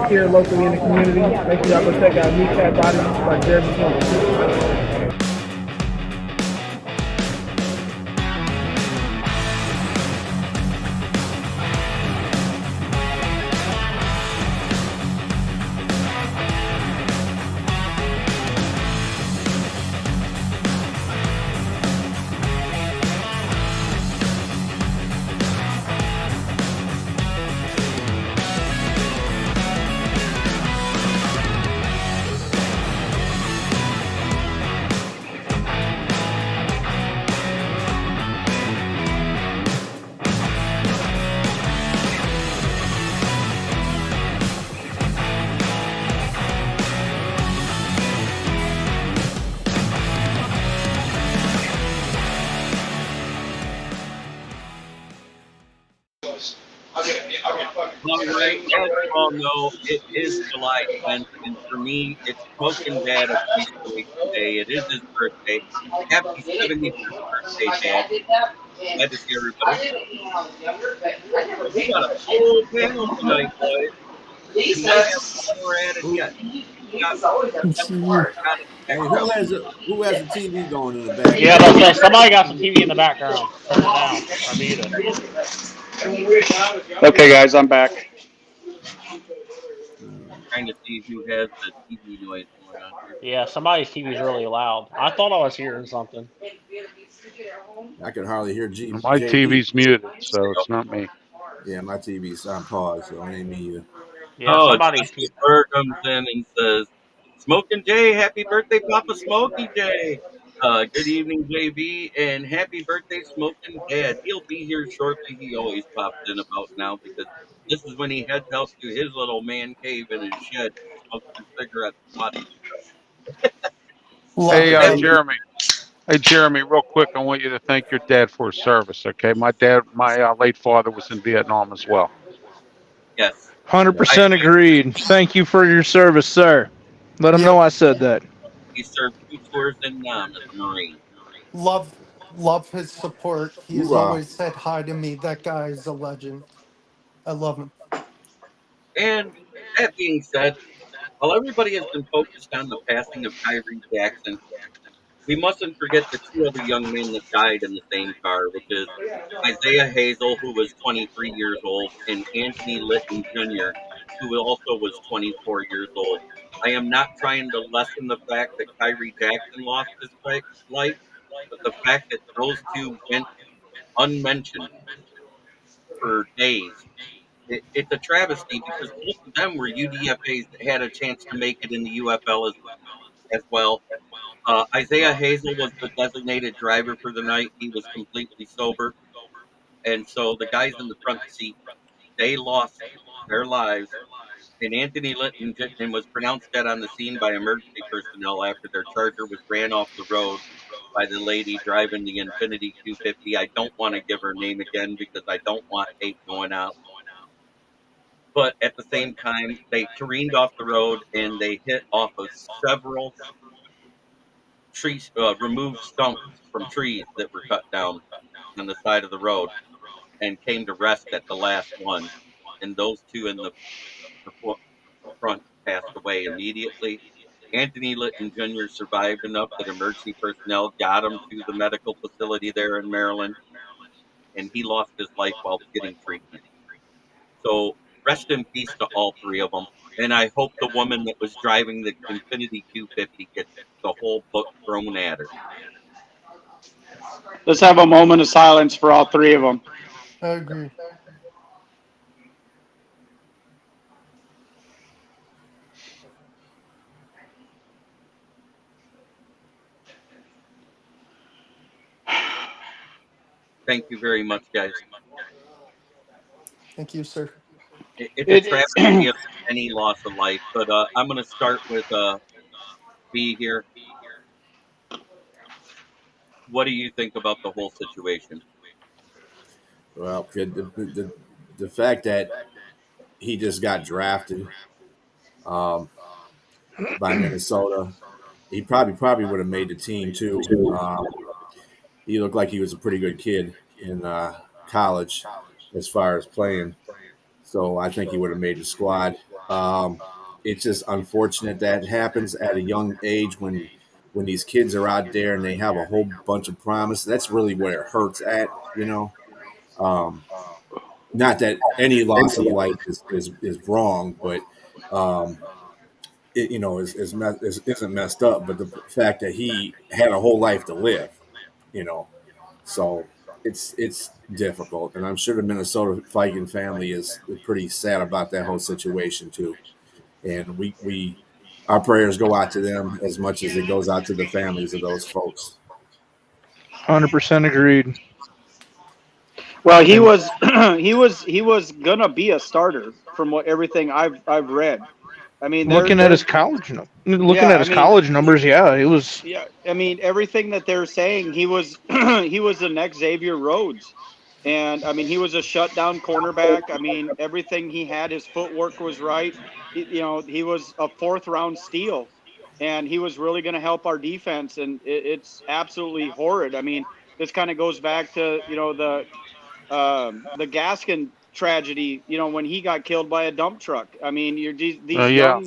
here locally in the community. Make sure y'all go check out Meat Cat Bodies by Jeremy Jones. All right, as you all know, it is July 10th, and for me, it's Smokin Dad Appreciation Day. It is his birthday. Happy 75th birthday, Dad. Glad to see everybody. We got a full panel tonight, boys. We might have one more added yet. We got Hey, who has the TV going in the back? Yeah, that's right. Somebody got some TV in the background. Turn it down. I need it. Okay, guys, I'm back. trying to see who has the TV noise going on here. Yeah, somebody's TV is really loud. I thought I was hearing something. I can hardly hear My JB. TV's muted, so it's not me. Yeah, my TV's on pause, so it ain't me either. Yeah, Oh, somebody's Justin Burr comes in and says, Smokin' Jay, happy birthday, Papa Smokey Jay. Good evening, JB, and happy birthday, Smokin' Dad. He'll be here shortly. He always pops in about now because this is when he heads out to his little man cave in his shed, smokes his cigarettes, watches. Hey, That- Jeremy. Hey, Jeremy, real quick, I want you to thank your dad for his service, okay? My late father was in Vietnam as well. yes. 100% agreed. Thank you for your service, sir. Let him know I said that. He served 2 tours in Nam as a Marine. Love his support. He has Hoorah. always said hi to me. That guy is a legend. I love him. And that being said, while everybody has been focused on the passing of Khyree Jackson, we mustn't forget the 2 other young men that died in the same car, which is Isaiah Hazel, who was 23 years old, and Anthony Lytton Jr., who also was 24 years old. I am not trying to lessen the fact that Khyree Jackson lost his life, but the fact that those 2 went unmentioned for days, it's a travesty because both of them were UDFAs that had a chance to make it in the UFL as well. Isaiah Hazel was the designated driver for the night. He was completely sober. And so the guys in the front seat, they lost their lives. And Anthony Lytton was pronounced dead on the scene by emergency personnel after their Charger was ran off the road by the lady driving the Infiniti 250. I don't want to give her name again because I don't want hate going out. But at the same time, they careened off the road and they hit off of several trees, removed stumps from trees that were cut down on the side of the road and came to rest at the last one. And those 2 in the front passed away immediately. Anthony Lytton Jr. survived enough that emergency personnel got him to the medical facility there in Maryland, and he lost his life while getting treatment. So rest in peace to all 3 of them. And I hope the woman that was driving the Infiniti 250 gets the whole book thrown at her. Let's have a moment of silence for all 3 of them. I agree. Thank you very much, guys. Thank you, sir. It's a travesty of any loss of life, but I'm going to start with B here. What do you think about the whole situation? Well, the fact that he just got drafted by Minnesota, he probably would have made the team too. He looked like he was a pretty good kid in college as far as playing. So I think he would have made the squad. It's just unfortunate that happens at a young age when these kids are out there and they have a whole bunch of promise. That's really where it hurts at, you know. Not that any loss of life is wrong, but it, you know, isn't messed up. But the fact that he had a whole life to live, you know, so it's difficult, and I'm sure the Minnesota Viking family is pretty sad about that whole situation too. And we our prayers go out to them as much as it goes out to the families of those folks. 100% agreed. Well, he And was he was gonna be a starter from what everything I've read. I mean, looking at his yeah, I mean, college numbers, yeah, it was. yeah, I mean everything that they're saying, he was he was the next Xavier Rhodes. And I mean, he was a shutdown cornerback. I mean, everything he had, his footwork was right. You know, he was a fourth round steal, and he was really going to help our defense. And it's absolutely horrid. I mean, this kind of goes back to, you know, the Gaskin tragedy. You know, when he got killed by a dump truck. I mean, Yeah.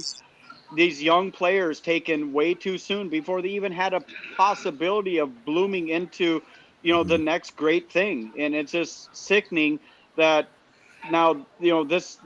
these young players taken way too soon before they even had a possibility of blooming into, you know, the next great thing. And it's just sickening that now, you know, this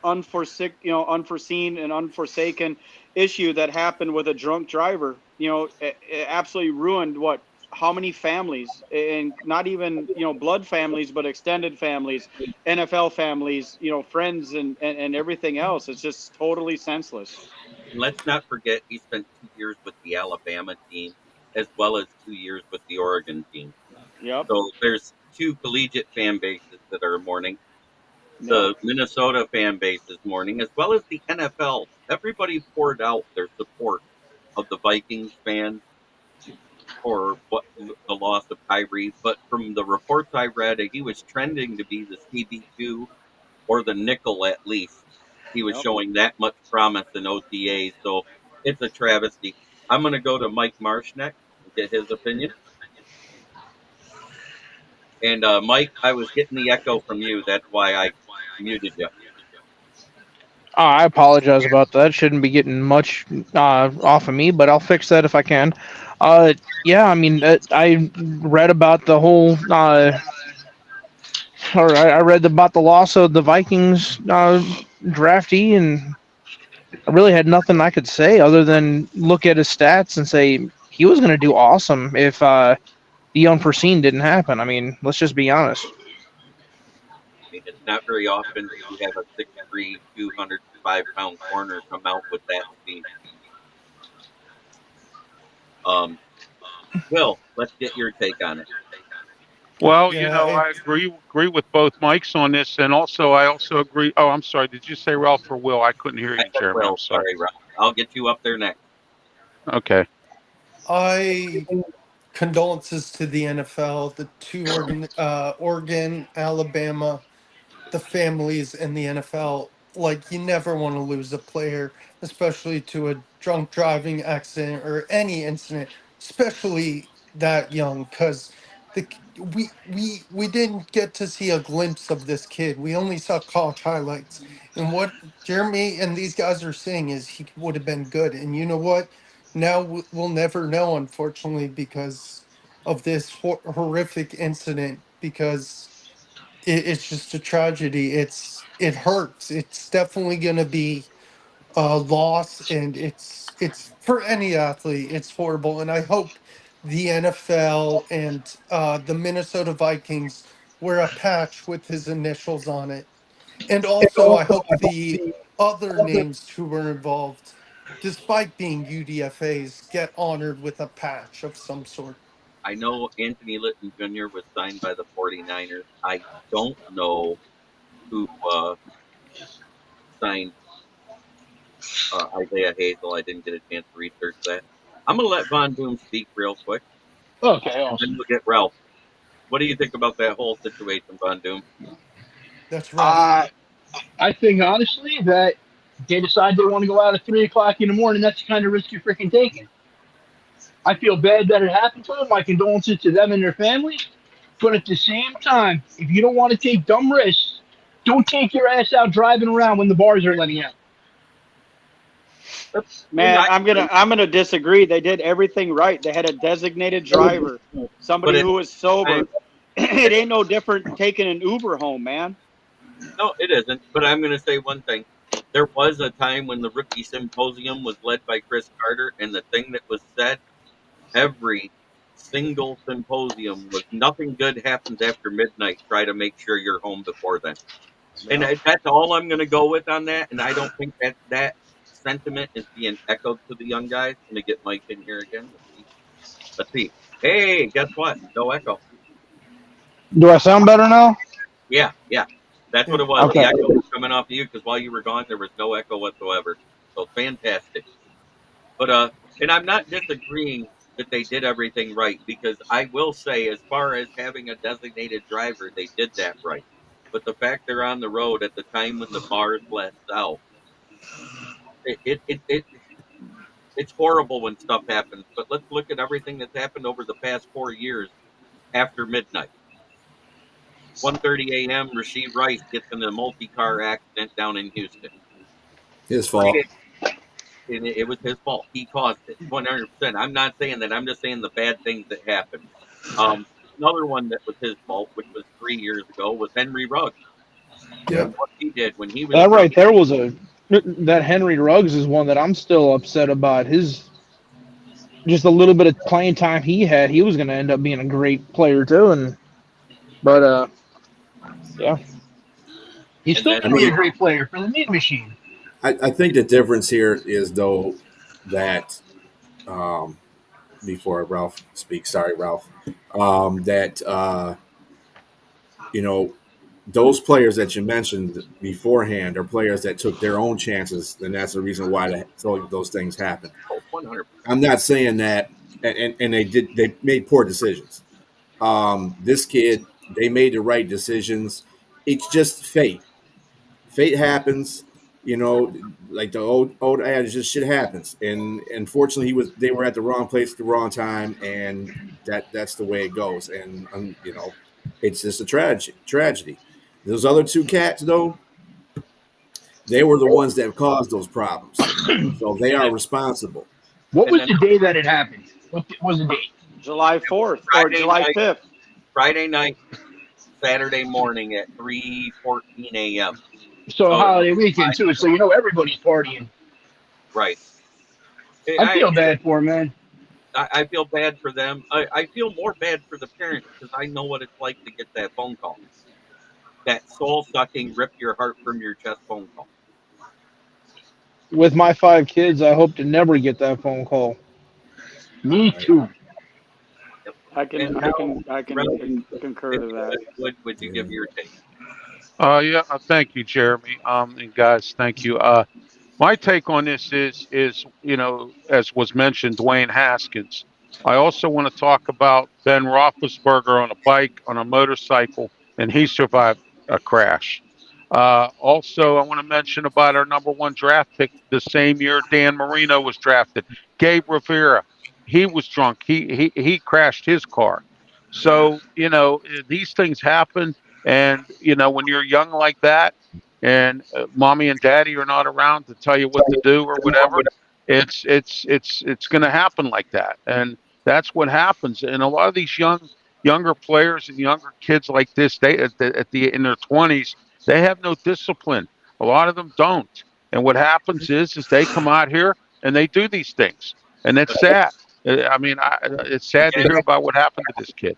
unforeseen and unforsaken issue that happened with a drunk driver, you know, it absolutely ruined what, how many families, and not even, you know, blood families, but extended families, NFL families, you know, friends, and everything else. It's just totally senseless. And let's not forget he spent 2 years with the Alabama team as well as 2 years with the Oregon team. Yep. So there's two collegiate fan bases that are mourning. Yep. The Minnesota fan base is mourning, as well as the NFL. Everybody poured out their support of the Vikings fans for what the loss of Khyree. But from the reports I read, he was trending to be the CB2 or the nickel at least. He was Yep. showing that much promise in OTA, so it's a travesty. I'm going to go to Mike Marsh next and get his opinion. And Mike, I was getting the echo from you. That's why I muted you. I apologize about that. Shouldn't be getting much off of me, but I'll fix that if I can. Yeah, I mean, I read about the whole, or I read about the loss of the Vikings draftee, and I really had nothing I could say other than look at his stats and say he was going to do awesome if the unforeseen didn't happen. I mean, let's just be honest. I mean, it's not very often you have a 6'3", 205-pound corner come out with that speed. Will, let's get your take on it. Well, you Yeah, know, I agree with both Mikes on this, and I also agree. Oh, I'm sorry. Did you say Ralph or Will? I couldn't hear I you, said, Jeremy. I'm Will, sorry. sorry, Rob. I'll get you up there next. Okay. I condolences to the NFL, the two Oregon, Alabama, the families in the NFL. Like, you never want to lose a player, especially to a drunk driving accident or any incident, especially that young, because the we didn't get to see a glimpse of this kid. We only saw college highlights. And what Jeremy and these guys are saying is he would have been good. And you know what? Now we'll never know, unfortunately, because of this horrific incident. Because it's just a tragedy. It hurts. It's definitely going to be a loss, and it's for any athlete. It's horrible, and I hope the NFL and the Minnesota Vikings wear a patch with his initials on it, and also I hope the other names who were involved, despite being UDFA's, get honored with a patch of some sort. I know Anthony Lytton Jr. was signed by the 49ers. I don't know who signed Isaiah Hazel. I didn't get a chance to research that. I'm going to let Von Doom speak real quick, Okay, and then awesome. we'll get Ralph. What do you think about that whole situation, Von Doom? That's rough. Uh, I think honestly that they decide they want to go out at 3 o'clock in the morning. That's the kind of risk you're freaking taking. I feel bad that it happened to them. My condolences to them and their family. But at the same time, if you don't want to take dumb risks, Don't take your ass out driving around when the bars are letting out. Man, I'm gonna disagree. They did everything right. They had a designated driver, somebody who was sober. It ain't no different taking an Uber home, man. No, it isn't. But I'm going to say one thing. There was a time when the rookie symposium was led by Chris Carter, and the thing that was said every single symposium was nothing good happens after midnight. Try to make sure you're home before then. And that's all I'm going to go with on that. And I don't think that sentiment is being echoed to the young guys. Let me get Mike in here again. Let's see. Hey, guess what? No echo. Do I sound better now? Yeah. That's what it was. Okay. The echo was coming off of you because while you were gone, there was no echo whatsoever. So fantastic. But and I'm not disagreeing that they did everything right, because I will say, as far as having a designated driver, they did that right. But the fact they're on the road at the time when the bars let out, it's horrible when stuff happens. But let's look at everything that's happened over the past 4 years after midnight. 1:30 a.m. Rasheed Rice gets in a multi-car accident down in Houston. His fault. And it was his fault. He caused it 100%. I'm not saying that. I'm just saying the bad things that happened. Another one that was his fault, which was 3 years ago, was Henry Ruggs. Yep. And what he did when he was That drunk. right there was that Henry Ruggs is one that I'm still upset about. His just a little bit of playing time he had, he was going to end up being a great player too. But yeah, He's And still then- going to be a great player for the Mean Machine. I think the difference here is, though, that before Ralph speaks, sorry, Ralph, that those players that you mentioned beforehand are players that took their own chances, and that's the reason why those things happen. 100%. I'm not saying that, and they made poor decisions. This kid, they made the right decisions. It's just fate. Fate happens, like the old adage, just shit happens. And unfortunately, they were at the wrong place at the wrong time, and that's the way it goes. And it's just a tragedy. Those other two cats, though, they were the ones that caused those problems, so they are responsible. What And was then- the day that it happened? What was the date? July 4th or Friday July night. 5th. Friday night, Saturday morning at 3:14 a.m. So So- holiday weekend too. So everybody's partying. Right. I feel bad for him, man. I feel bad for them. I feel more bad for the parents because I know what it's like to get that phone call. That soul-sucking, rip your heart from your chest phone call. with my 5 kids, I hope to never get that phone call. Me too. I can concur to that. Would you give your take? Yeah, thank you, Jeremy. And guys, thank you. My take on this is, as was mentioned, Dwayne Haskins. I also want to talk about Ben Roethlisberger on a bike, on a motorcycle, and he survived a crash. Also, I want to mention about our number 1 draft pick the same year Dan Marino was drafted, Gabe Rivera. He was drunk. He crashed his car. So, these things happen. And, when you're young like that, and mommy and daddy are not around to tell you what to do or whatever, it's going to happen like that. And that's what happens. And a lot of these younger players and younger kids like this, they in their 20s, they have no discipline. A lot of them don't. And what happens is they come out here and they do these things, and it's sad. I mean, it's sad to hear about what happened to this kid.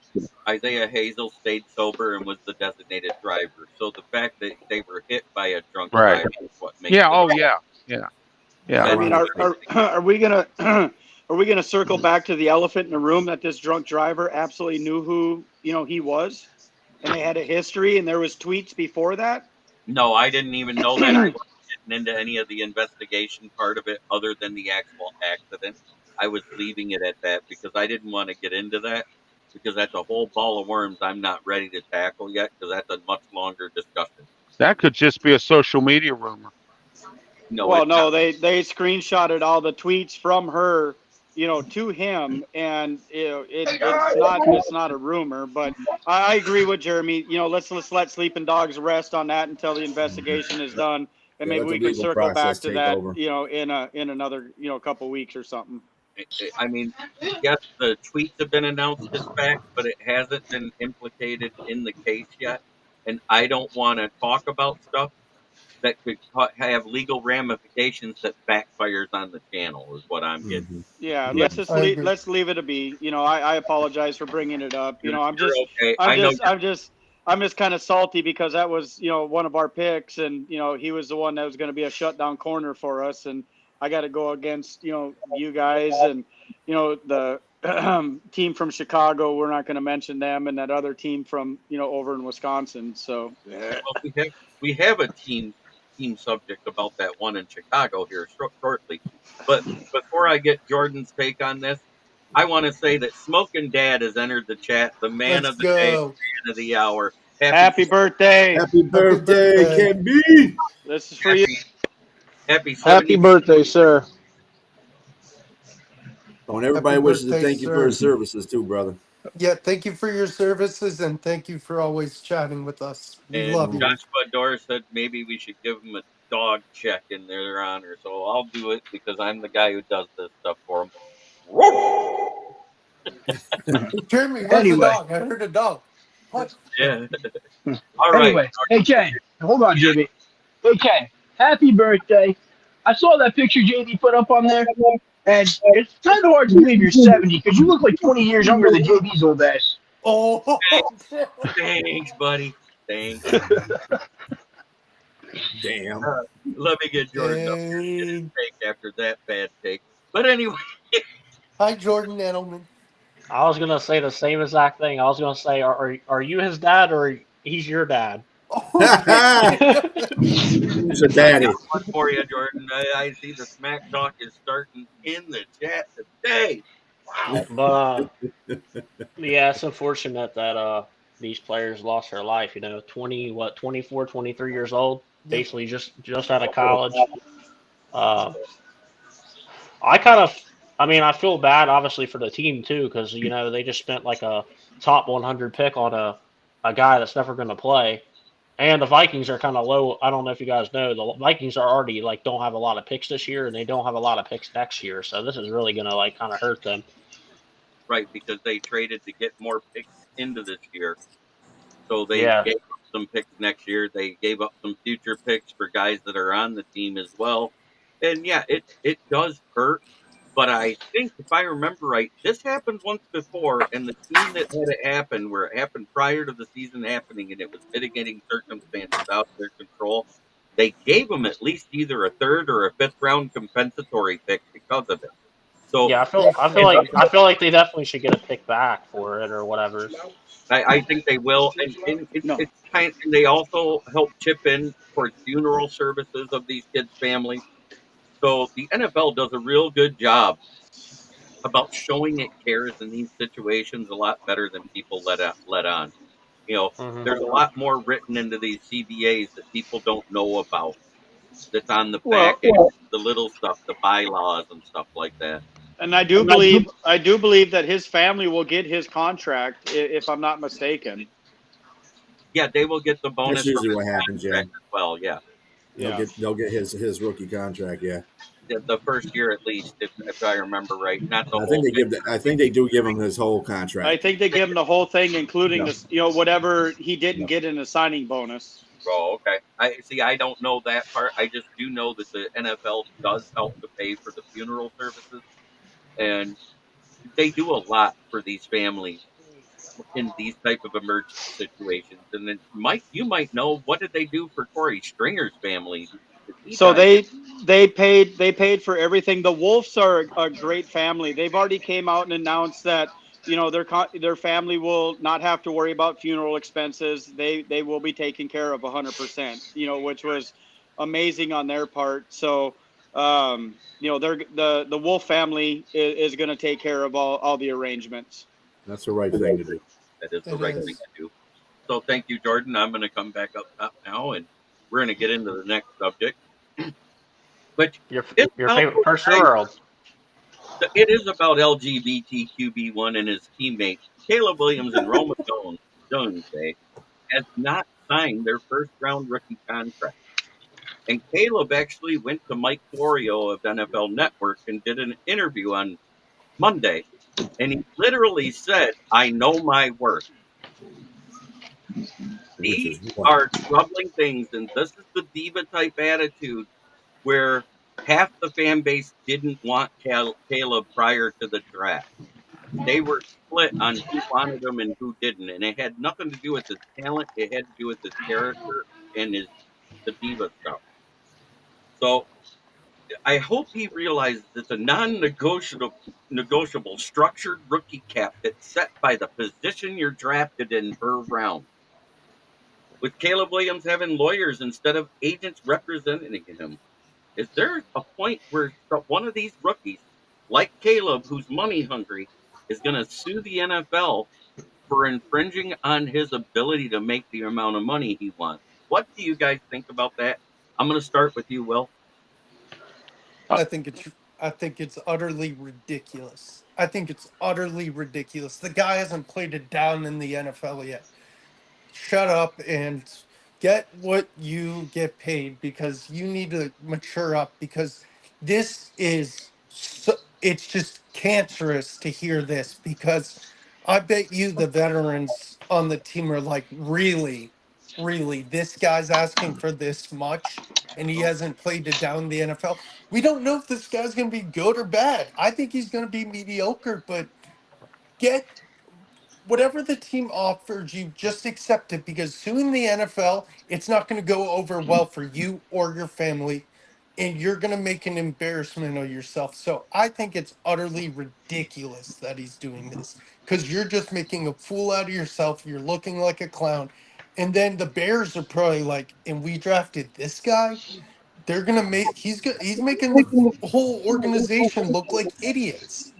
Isaiah Hazel stayed sober and was the designated driver. So the fact that they were hit by a drunk driver is what makes Yeah. it. Oh, yeah. I mean, are we gonna circle back to the elephant in the room that this drunk driver absolutely knew who he was, and they had a history, and there was tweets before that? No, I didn't even know that. I wasn't getting into any of the investigation part of it other than the actual accident. I was leaving it at that because I didn't want to get into that, because that's a whole ball of worms I'm not ready to tackle yet, because that's a much longer discussion. That could just be a social media rumor. No, Well, it's no, not. they screenshotted all the tweets from her to him, and it's not a rumor, but I agree with Jeremy. Let's let sleeping dogs rest on that until the investigation is done, and Yeah, maybe let the we can legal circle back process to take that, over. in another couple weeks or something. I mean, yes, the tweets have been announced as fact, but it hasn't been implicated in the case yet. And I don't want to talk about stuff that could have legal ramifications that backfires on the channel. Is what I'm getting. Mm-hmm. Yeah, Yeah, let's I agree. leave it to be. I apologize for bringing it up. I'm You're just okay. I'm I know. just I'm just kind of salty because that was one of our picks, and he was the one that was going to be a shutdown corner for us, and I got to go against you guys and the team from Chicago. We're not going to mention them, and that other team from over in Wisconsin. So Well, we have a team subject about that one in Chicago here shortly. But before I get Jordan's take on this, I want to say that Smokin Dad has entered the chat, the man Let's of the day, go. man of the hour. Happy happy birthday! Happy Happy birthday, birthday. Ken B. This is for you. happy happy Happy 70. birthday, sir. Oh, and Happy everybody wishes to birthday, thank you for sir. his services too, brother. Yeah, thank you for your services and thank you for always chatting with us. We And love you. Mhm. Joshua Dore said maybe we should give him a dog check in their honor. So I'll do it because I'm the guy who does this stuff for him. Jeremy, where's the Anyway, dog? I heard a dog. What? Yeah. All right. anyway, hey Ken, hold on, Jimmy. Hey Ken, happy birthday! I saw that picture JD put up on there, and it's kind of hard to believe you're 70 because you look like 20 years younger than JD's old ass. Oh, Thanks, buddy. Thanks. Damn. Let me get Jordan up here and get his dang. take after that bad take. But anyway, Hi, Jordan Edelman. I was gonna say the same exact thing. I was gonna say, are you his dad or he's your dad? Okay. Who's a I got daddy? one for you, Jordan. I see the smack talk is starting in the chat today. Wow. But yeah, it's unfortunate that these players lost their life. 24, 23 years old, Yep. basically just out of college. Uh, I kind of, I mean, I feel bad obviously for the team too because they just spent like a top 100 pick on a guy that's never going to play. And the Vikings are kind of low. I don't know if you guys know, the Vikings are already like don't have a lot of picks this year, and they don't have a lot of picks next year. So this is really gonna like kind of hurt them. Right, because they traded to get more picks into this year. So they Yeah, gave up some picks next year. They gave up some future picks for guys that are on the team as well. And yeah, it does hurt. But I think if I remember right, this happened once before, and the team that had it happen, where it happened prior to the season happening, and it was mitigating circumstances out of their control, they gave them at least either a third or a fifth round compensatory pick because of it. So yeah. They if, should. I feel like they definitely should get a pick back for it or whatever. I think they will, and No. it's kind. And they also help chip in towards funeral services of these kids' families. So the NFL does a real good job about showing it cares in these situations a lot better than people let on. You know, Hmm. there's a lot more written into these CBAs that people don't know about. That's on the back Well, end, the little stuff, the bylaws and stuff like that. and I do believe that his family will get his contract if I'm not mistaken. Yeah, they will get the That's bonus from usually his what happens. Yeah, contract as well. Yeah, Yeah. they'll get his rookie contract. Yeah, the first year at least, if I remember right, not the I think whole they thing. I think they do give him his whole I contract. think they give him the whole thing, including Yeah, this, whatever he didn't yeah. get in a signing bonus. Oh, okay. I see. I don't know that part. I just do know that the NFL does help to pay for the funeral services, and they do a lot for these families in these type of emergency situations. And then, Mike, you might know, what did they do for Corey Stringer's family? He So died. they paid for everything. The Wolves are a great family. They've already came out and announced that their family will not have to worry about funeral expenses. They will be taken care of 100%. Which was amazing on their part. So they're the Wolf family is going to take care of all the arrangements. That's the right thing to do. That is the It right thing is. to do. So thank you, Jordan. I'm going to come back up top now, and we're going to get into the next subject, which Your is your about favorite those person in guys. the world. It is about LGBTQB1 and his teammate Caleb Williams and Roma Jones has not signed their first round rookie contract. And Caleb actually went to Mike Florio of NFL Network and did an interview on Monday. And he literally said, I know my worth. which These is are troubling things. And this is the diva type attitude where half the fan base didn't want Caleb prior to the draft. They were split on who wanted him and who didn't. And it had nothing to do with his talent. It had to do with his character and the diva stuff. So I hope he realizes it's a non-negotiable structured rookie cap that's set by the position you're drafted in per round. With Caleb Williams having lawyers instead of agents representing him, is there a point where one of these rookies, like Caleb, who's money hungry, is going to sue the NFL for infringing on his ability to make the amount of money he wants? What do you guys think about that? I'm going to start with you, Will. I think it's I think it's utterly ridiculous. I think it's utterly ridiculous. The guy hasn't played it down in the NFL yet. Shut up and get what you get paid, because you need to mature up, because this is so, it's just cancerous to hear this, because I bet you the veterans on the team are like, really, this guy's asking for this much and he hasn't played it down in the NFL. We don't know if this guy's going to be good or bad. I think he's going to be mediocre, but get whatever the team offers you, just accept it, because soon in the NFL, it's not going to go over well for you or your family, and you're going to make an embarrassment of yourself. So I think it's utterly ridiculous that he's doing this, because you're just making a fool out of yourself. You're looking like a clown. And then the Bears are probably like, and we drafted this guy. They're gonna make he's making the whole organization look like idiots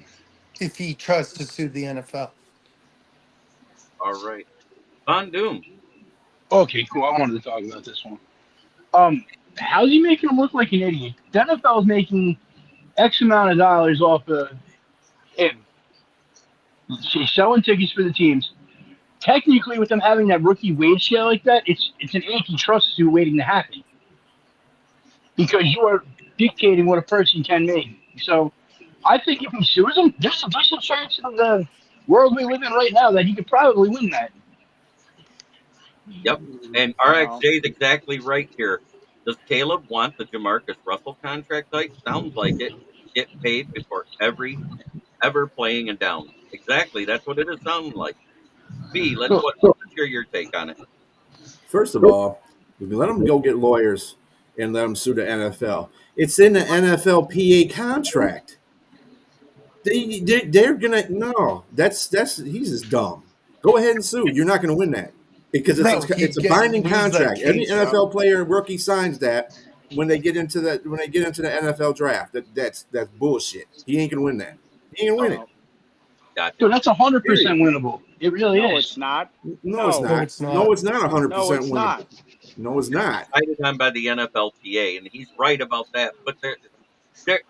if he tries to sue the NFL. All right. Von Doom. Okay, cool. I wanted to talk about this one. How's he making him look like an idiot? The NFL is making X amount of dollars off of him. She's selling tickets for the teams. Technically, with them having that rookie wage scale like that, it's an antitrust suit waiting to happen, because you are dictating what a person can make. So I think if he sues him, there's a decent chance in the world we live in right now that he could probably win that. Yep. And Wow. RXJ is exactly right here. Does Caleb want the Jamarcus Russell contract type? Sounds like it. Get paid before ever playing a down. Exactly. That's what it is sounding like. B, So, let's hear your take on it. First of all, if you let them go get lawyers and let them sue the NFL, it's in the NFLPA contract. They're gonna no. That's he's just dumb. Go ahead and sue. You're not gonna win that because No, he it's a can't binding lose that contract. Every case. NFL player rookie signs that when they get into the NFL draft. That's bullshit. He ain't gonna win that. He ain't gonna win it. No, Gotcha. so that's 100% Period. winnable. It really no, is. it's not. No, it's No, No, not. it's No, not. it's not 100% no, it's winnable. not. No, it's not. Cited on by the NFLPA, and he's right about that. But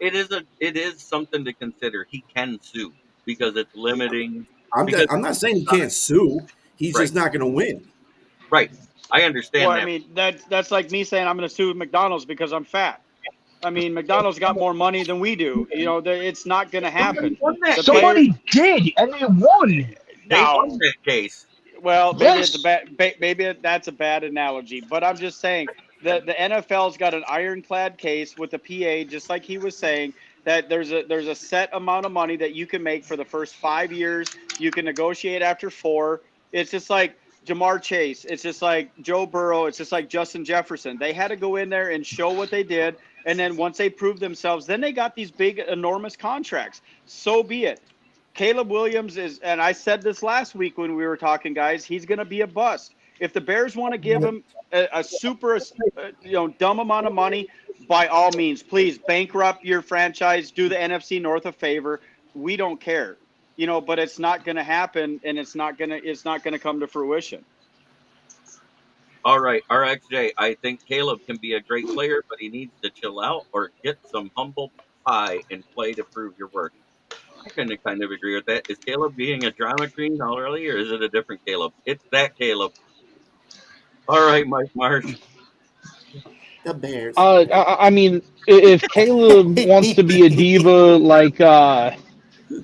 it is something to consider. He can sue because it's limiting. Because I'm not saying he can't sue. He's right, just not gonna win. right. I Well, understand I that. mean that's like me saying I'm going to sue McDonald's because I'm fat. I mean, McDonald's got more money than we do. You know, it's not going to Somebody happen. won that The case. player, Somebody did, and they won. They won no, that case. well, maybe it's a Yes. bad, maybe that's a bad analogy, but I'm just saying the NFL's got an ironclad case with the PA, just like he was saying that there's a set amount of money that you can make for the first 5 years. You can negotiate after 4. It's just like Jamar Chase. It's just like Joe Burrow. It's just like Justin Jefferson. They had to go in there and show what they did. And then once they proved themselves, then they got these big, enormous contracts. So be it. Caleb Williams is, and I said this last week when we were talking, guys, he's going to be a bust. If the Bears want to give him a super, dumb amount of money, by all means, please bankrupt your franchise, do the NFC North a favor. We don't care, but it's not going to happen, and it's not going to come to fruition. All right, RXJ. I think Caleb can be a great player, but he needs to chill out or get some humble pie and play to prove your worth. I kind of agree with that. Is Caleb being a drama queen already, or is it a different Caleb? It's that Caleb. All right, Mike Marsh. The Bears. I mean, if Caleb wants to be a diva like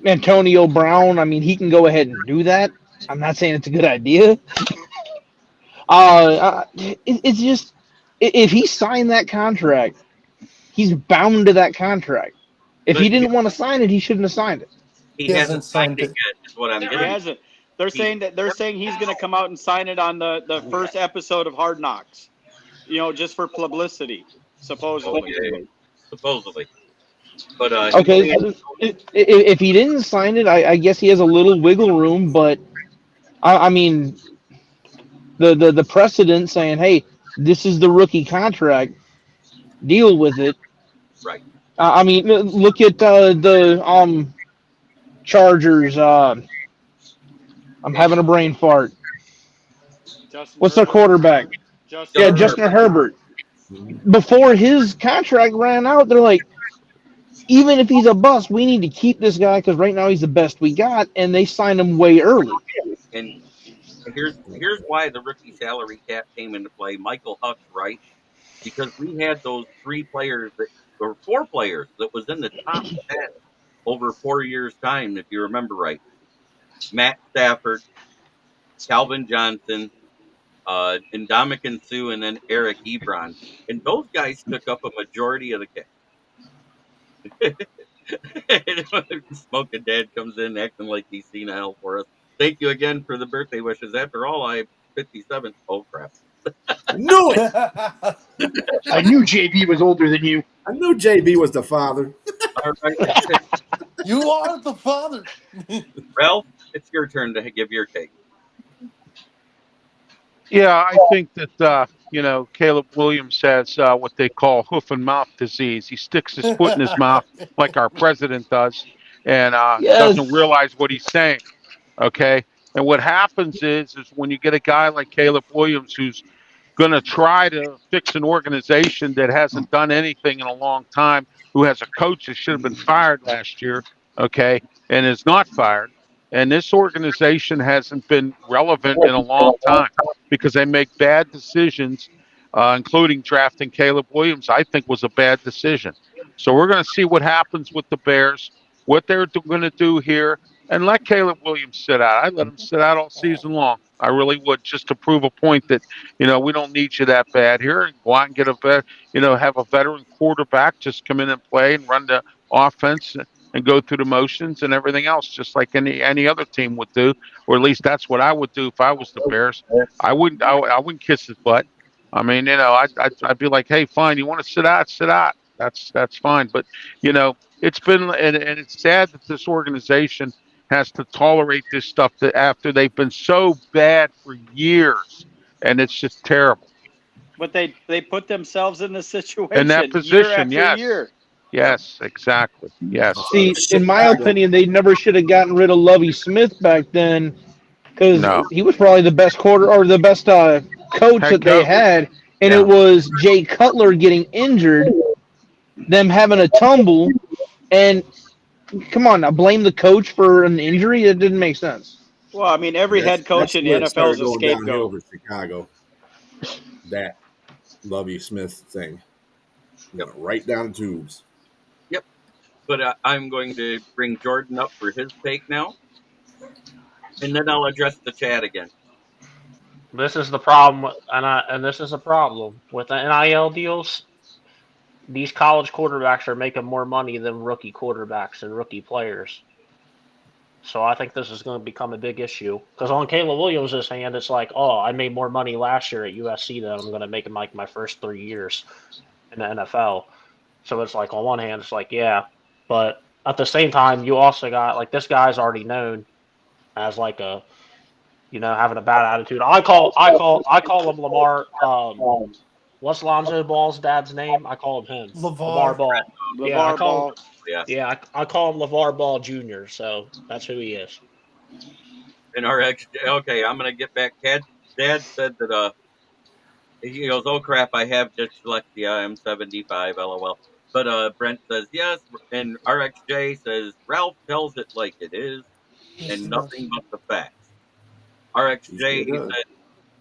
Antonio Brown, I mean, he can go ahead and do that. I'm not saying it's a good idea. It's just if he signed that contract, he's bound to that contract. If But he didn't want to sign it, he shouldn't have signed it. he He hasn't hasn't signed signed it it. yet, is what I'm He getting at. hasn't. They're saying he's going to come out and sign it on the first episode of Hard Knocks. Just for publicity, supposedly. Okay, supposedly. But Okay, if he didn't sign it, I guess he has a little wiggle room. But I mean, the precedent saying, "Hey, this is the rookie contract, deal with it." right. I mean, look at the Chargers. I'm having a brain fart. Justin What's their Herbert. quarterback? Justin Yeah, Herbert. Justin Herbert. Before his contract ran out, they're like, even if he's a bust, we need to keep this guy because right now he's the best we got, and they signed him way early. And here's why the rookie salary cap came into play. Michael Huck's right, because we had those 3 players or 4 players that was in the top 10 over 4 years' time, if you remember right. Matt Stafford, Calvin Johnson, Ndamukong Suh, and then Eric Ebron. And those guys took up a majority of the cap. Smoking Dad comes in acting like he's senile for us. Thank you again for the birthday wishes. After all, I'm 57. Oh, crap. I knew it. I knew JB was older than you. I knew JB was the father. All right. You are the father. Ralph, it's your turn to give your take. Yeah, I think that Caleb Williams has what they call hoof and mouth disease. He sticks his foot in his mouth like our president does, and doesn't Yes. realize what he's saying. Okay, and what happens is when you get a guy like Caleb Williams who's going to try to fix an organization that hasn't done anything in a long time, who has a coach that should have been fired last year, okay, and is not fired. And this organization hasn't been relevant in a long time because they make bad decisions, including drafting Caleb Williams, I think was a bad decision. So we're going to see what happens with the Bears, what they're going to do here, and let Caleb Williams sit out. I'd let him sit out all season long. I really would, just to prove a point that we don't need you that bad here. Go out and get have a veteran quarterback just come in and play and run the offense and go through the motions and everything else, just like any other team would do, or at least that's what I would do if I was the Bears. I wouldn't kiss his butt. I mean, I'd be like, hey, fine, you want to sit out, sit out. That's fine. But it's been and it's sad that this organization has to tolerate this stuff that after they've been so bad for years, and it's just terrible. But they put themselves in this situation In that year position, after year. yes, exactly, yes. See, in my opinion, they never should have gotten rid of Lovie Smith back then because No. he was probably the best quarter or the best coach Head that they coach. had, and Yeah. it was Jay Cutler getting injured, them having a tumble, and come on now, blame the coach for an injury? It didn't make sense. Well, I mean, every head coach in the where it NFL started is a going downhill scapegoat. over Chicago. That Lovie Smith thing. Went right down the tubes. Yep. But I'm going to bring Jordan up for his take now, and then I'll address the chat again. This is the problem, and this is a problem with the NIL deals. These college quarterbacks are making more money than rookie quarterbacks and rookie players. So I think this is going to become a big issue. Because on Caleb Williams' hand, it's like, oh, I made more money last year at USC than I'm going to make in like my first 3 years in the NFL. So it's like, on one hand, it's like, yeah. But at the same time, you also got, like, this guy's already known as like a, having a bad attitude. I call him Lamar. What's Lonzo Ball's dad's name? I call him LeVar. Ball. LeVar Ball. Yeah. I call him LeVar Ball Jr. So that's who he is. And okay, I'm gonna get back. Dad said that he goes, oh crap, I have dyslexia. I'm 75. LOL. But Brent says yes, and RXJ says Ralph tells it like it is, Yes, and he nothing does. but the facts. He sure RXJ, he does. said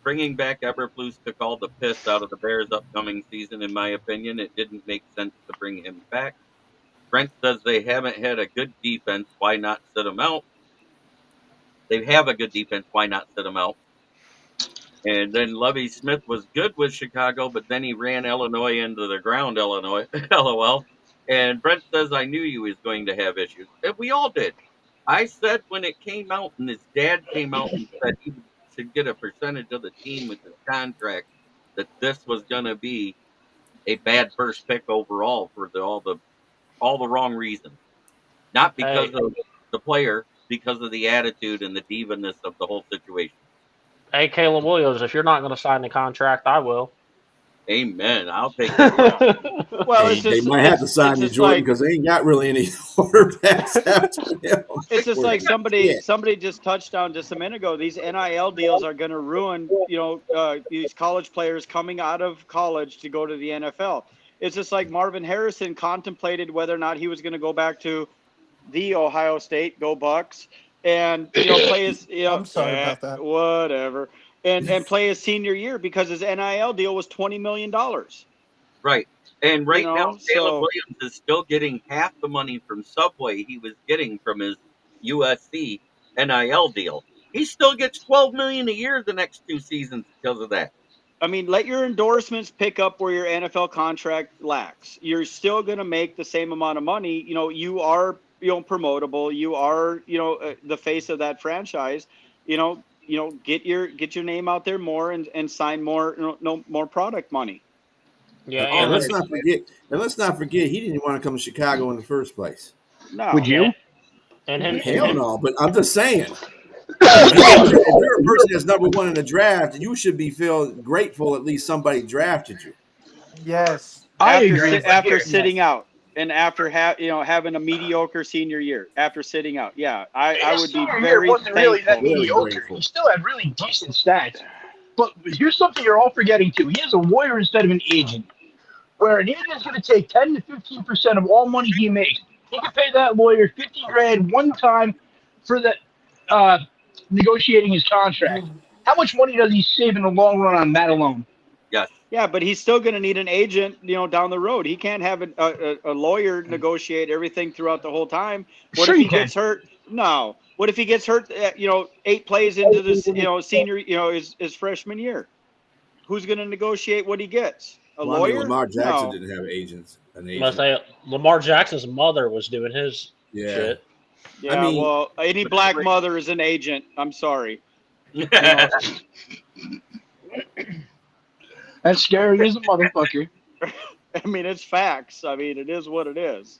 bringing back Eberflus took all the piss out of the Bears' upcoming season. In my opinion, it didn't make sense to bring him back. Brent says they haven't had a good defense. Why not sit him out? They have a good defense. Why not sit him out? And then Lovie Smith was good with Chicago, but then he ran Illinois into the ground, Illinois. LOL. And Brent says, I knew he was going to have issues. And we all did. I said when it came out and his dad came out and said he should get a percentage of the team with his contract, that this was going to be a bad first pick overall for all the wrong reasons. Not because Hey, of the player, because of the attitude and the divaness of the whole situation. hey, Caleb Williams, if you're not going to sign the contract, I will. Amen. I'll take that. Well, Hey, they might have to it's sign you, just Jordan, like because they ain't got really any quarterbacks after him. it's just We're like like, somebody shit. somebody just touched on just a minute ago. These NIL deals are going to ruin, these college players coming out of college to go to the NFL. It's just like Marvin Harrison contemplated whether or not he was going to go back to the Ohio State, go Bucks, and play his I'm sorry about that. whatever, and play his senior year because his NIL deal was $20 million. Right. And right now, Caleb So Williams is still getting half the money from Subway he was getting from his USC NIL deal. He still gets $12 million a year the next 2 seasons because of that. I mean, let your endorsements pick up where your NFL contract lacks. You're still going to make the same amount of money. You are, promotable. You are, the face of that franchise. Get your name out there more and sign more, no more product money. Yeah, And Oh, let's not forget, he didn't want to come to Chicago in the first place. No. Would you? and him, and Hell him. no, but I'm just saying. If you're a person that's number one in the draft, you should be feel grateful at least somebody drafted you. Yes. I After agree. after Here, sitting Yes. out and after having a mediocre senior year after sitting out, yeah, I his would be senior year very wasn't really that thankful. Very mediocre. grateful. He still had really decent stats. But here's something you're all forgetting too. He is a lawyer instead of an agent, where an agent is going to take 10 to 15% of all money he makes. He can pay that lawyer 50 grand one time for the negotiating his contract. How much money does he save in the long run on that alone? yes. Yeah, but he's still going to need an agent, down the road. He can't have a lawyer negotiate everything throughout the whole time. What Sure if you he can. gets hurt? No. What if he gets hurt? 8 plays into this, senior, his freshman year. Who's going to negotiate what he gets? A Well, I mean, lawyer? Lamar Jackson No. didn't have an Must agent. say Lamar Jackson's mother was doing his Yeah. shit. Yeah. I mean, well, any black mother is an agent. I'm sorry. know, That's scary as a motherfucker. I mean, it's facts. I mean, it is what it is.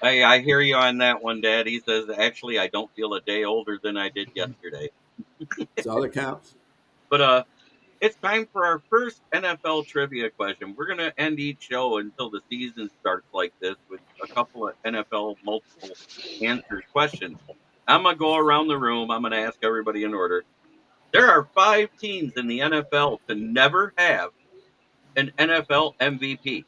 Hey, I hear you on that one, Dad. He says, actually, I don't feel a day older than I did yesterday. that's all that counts. But it's time for our first NFL trivia question. We're going to end each show until the season starts like this with a couple of NFL multiple answers questions. I'm going to go around the room. I'm going to ask everybody in order. There are 5 teams in the NFL to never have an NFL MVP.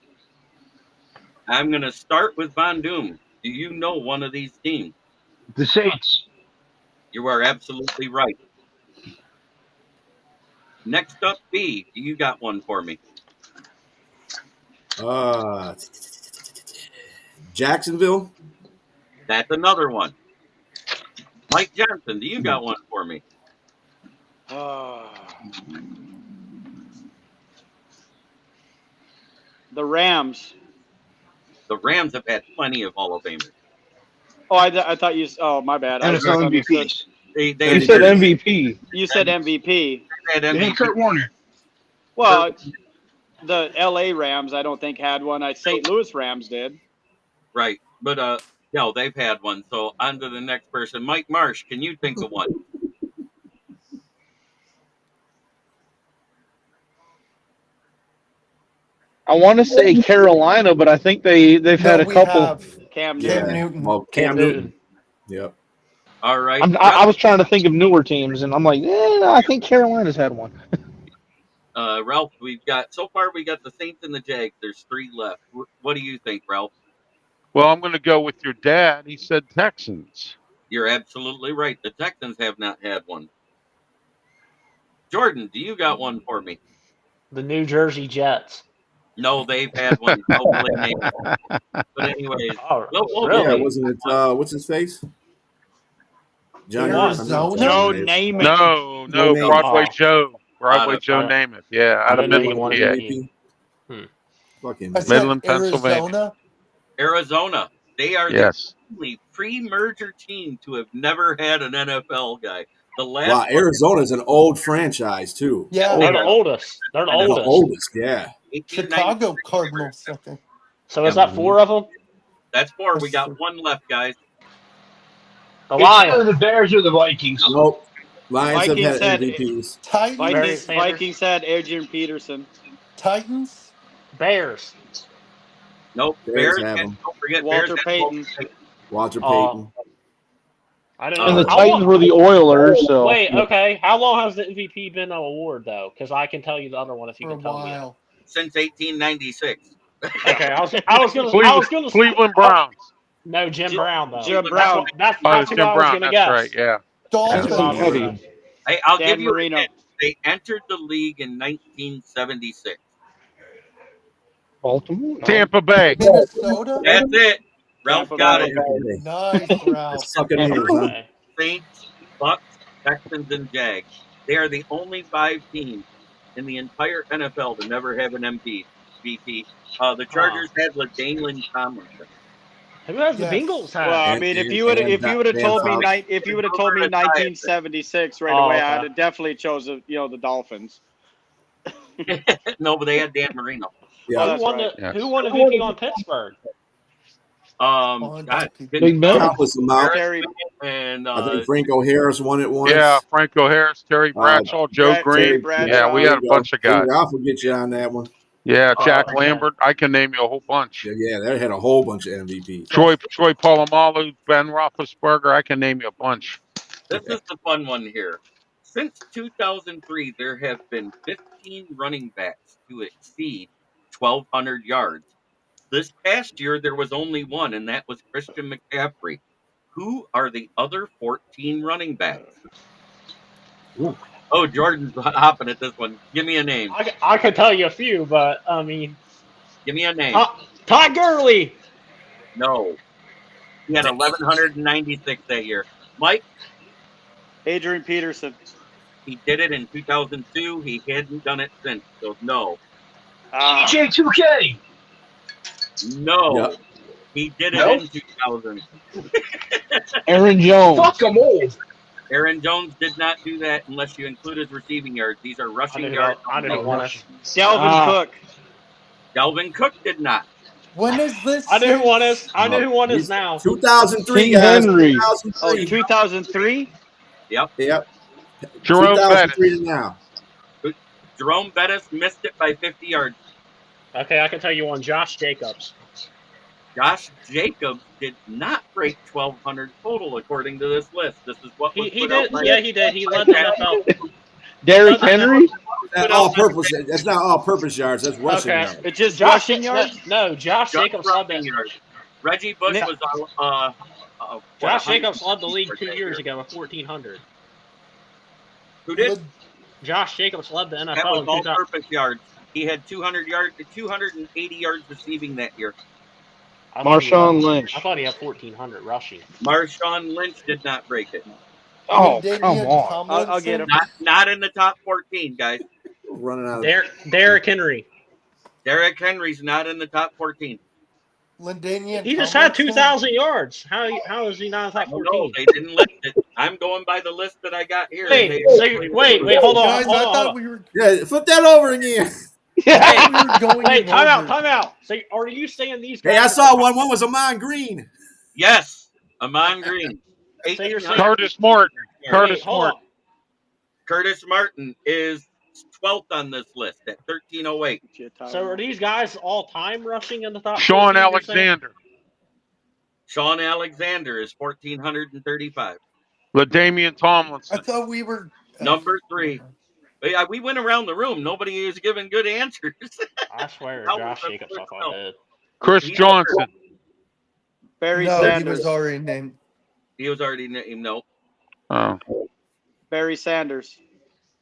I'm going to start with Von Doom. Do you know one of these teams? The Saints. You are absolutely right. Next up, B. You got one for me. Jacksonville. That's another one. Mike Johnson, do you got one for me? The Rams. The Rams have had plenty of Hall of Famers. Oh, I thought you. Oh, my bad. I NFL misunderstood. MVPs. They You said MVP. You said MVP. had And MVP. Kurt Warner. Well, the L.A. Rams, I don't think had one. St. Louis Rams did. Right. But no, they've had one. So on to the next person. Mike Marsh, can you think of one? I want to say Carolina, but I think they've had No, a we couple. have Cam Yeah. Newton. Newton. Well, Cam Cam Newton. Newton. Yep. All right. I was trying to think of newer teams, and I'm like, I think Carolina's had one. Ralph, we got the Saints and the Jags. There's 3 left. What do you think, Ralph? Well, I'm going to go with your dad. He said Texans. You're absolutely right. The Texans have not had one. Jordan, do you got one for me? The New Jersey Jets. No, they've had one. Nobly named. But anyways, Oh, we'll really? Yeah, believe. wasn't it? What's his face? Johnny. Arizona? Joe Namath. Namath. No, Joe Namath. Broadway Oh. Joe. Broadway Out of- Joe Namath. Yeah, I out of didn't know he Midland, won PA. MVP. Fucking I said Midland, Pennsylvania. Arizona. They are Yes. the only pre-merger team to have never had an NFL guy. The last wow, one, Arizona's an old franchise too. Yeah, They're the oldest. They're the They're The oldest. oldest, yeah. 1890. Chicago Cardinals, I think. So is that 4 of them? That's 4. We got 1 left, guys. The It's either Lions. the Bears or the Vikings. Nope. Lions have Vikings had had MVPs. Titans. Barry Sanders. Vikings had Adrian Peterson. Titans. Bears. Nope. Bears Bears have and them. don't forget Walter Bears Payton. Walter Oh. Payton. I didn't know. And the How Titans long- were the Oilers, so Wait, okay. How long has the MVP been an award though? Because I can tell you the other one if you For a can tell me. while. Since 1896. Okay, I was gonna Cleveland Browns. No, Jim Brown though. Jim Brown. That's Oh, who Jim I was Brown. gonna That's guess. right. Yeah. Dolphins. That's who I was Eddie. gonna guess. Hey, I'll Dan give you Marino. a hint. They entered the league in 1976. Baltimore. No. Tampa Bay. Minnesota. That's it. Ralph Tampa got Bay. it. Nice, Ralph. Sucking ears, huh? Okay. Saints, Bucks, Texans, and Jags. They are the only 5 teams in the entire NFL to never have an MVP. The Chargers had LaDainian Tomlinson. Who has Yes. the Bengals had? Well, I And- mean, if and- you would and have Dan told me Fouts. if you would have told me Over and 1976 right Oh, away, okay. I'd have definitely chosen the Dolphins. No, but they had Dan Marino. Yeah, that's who won right. Yes. Who won the VP on Pittsburgh? God, Big Ben. countless amount. Terry and I think Franco Harris won it once. Yeah, Franco Harris, Terry Bradshaw, Joe Terry Green. Bradshaw. Yeah, we had a bunch of guys. I'll forget you on that one. Yeah, Jack okay. Lambert. I can name you a whole bunch. Yeah, they had a whole bunch of MVPs. Troy Polamalu, Ben Roethlisberger. I can name you a bunch. this is the fun one here. Since 2003, there have been 15 running backs to exceed 1,200 yards. This past year, there was only one, and that was Christian McCaffrey. Who are the other 14 running backs? Ooh. Oh, Jordan's hopping at this one. Give me a name. I could tell you a few, but I mean, Give me a name. Todd Gurley. No. He had 1,196 that year. Mike, Adrian Peterson. he did it in 2002. He hadn't done it since, so no. DJ2K. No. Yep. He did it No? in 2000. Aaron Jones. Fuck, I'm old. Aaron Jones did not do that unless you include his receiving yards. These are I rushing didn't yards. I didn't want to. Dalvin Cook. Dalvin Cook did not. When is this? I knew who one is. I know who one is He's now. 2003, King guys. Henry. 2003. 2003. Yep. Yep. Jerome 2003 Bettis. to now. Jerome Bettis missed it by 50 yards. Okay, I can tell you one. Josh Jacobs. Josh Jacobs did not break 1,200 total according to this list. This is what was He put did. out by- Yeah, he did. He led the NFL. Derrick Henry. That's all-purpose. That's not all-purpose yards. That's rushing Okay. yards. It's just Josh rushing yards. No, Josh Just Jacobs led rushing the yards. Reggie Bush Nick- was Josh 100 Jacobs led the league that 2 year. years ago with 1,400. Who did? Josh Jacobs led the That NFL was in 2000. all-purpose yards. He had 280 yards receiving that year. I thought he Marshawn had- Lynch. I thought he had 1,400 rushing. Marshawn Lynch did not break it. Oh, Ladainian come on. I'll get him. Not in the top 14, guys. Running out of Derrick Henry. Derrick Henry's not in the top 14. Ladainian He just had Tomlinson? 2,000 yards. How is he not in the I top don't know. 14? They didn't list it. I'm going by the list that I got here. Wait, They- wait, hold on. Guys, hold I on, thought hold on. we were. Yeah, flip that over again. I thought we were going Wait, in time order. out. So are you saying these guys? Hey, I saw one. One was Amon Green. Yes, Amon Green. So you're saying- Curtis Martin. Wait, Curtis hold Martin. on. Curtis Martin is 12th on this list at 1308. So are these guys all time rushing in the top? Sean 14, you're saying? Alexander. Sean Alexander is 1,435. LaDainian I Tomlinson. thought we were. Number 3. Yeah, we went around the room. Nobody was giving good answers. I swear, That was Josh a Jacobs, I quick thought no. did. Chris He Johnson. Barry No, he was Sanders. already named. was already named. No, Oh. Barry Sanders.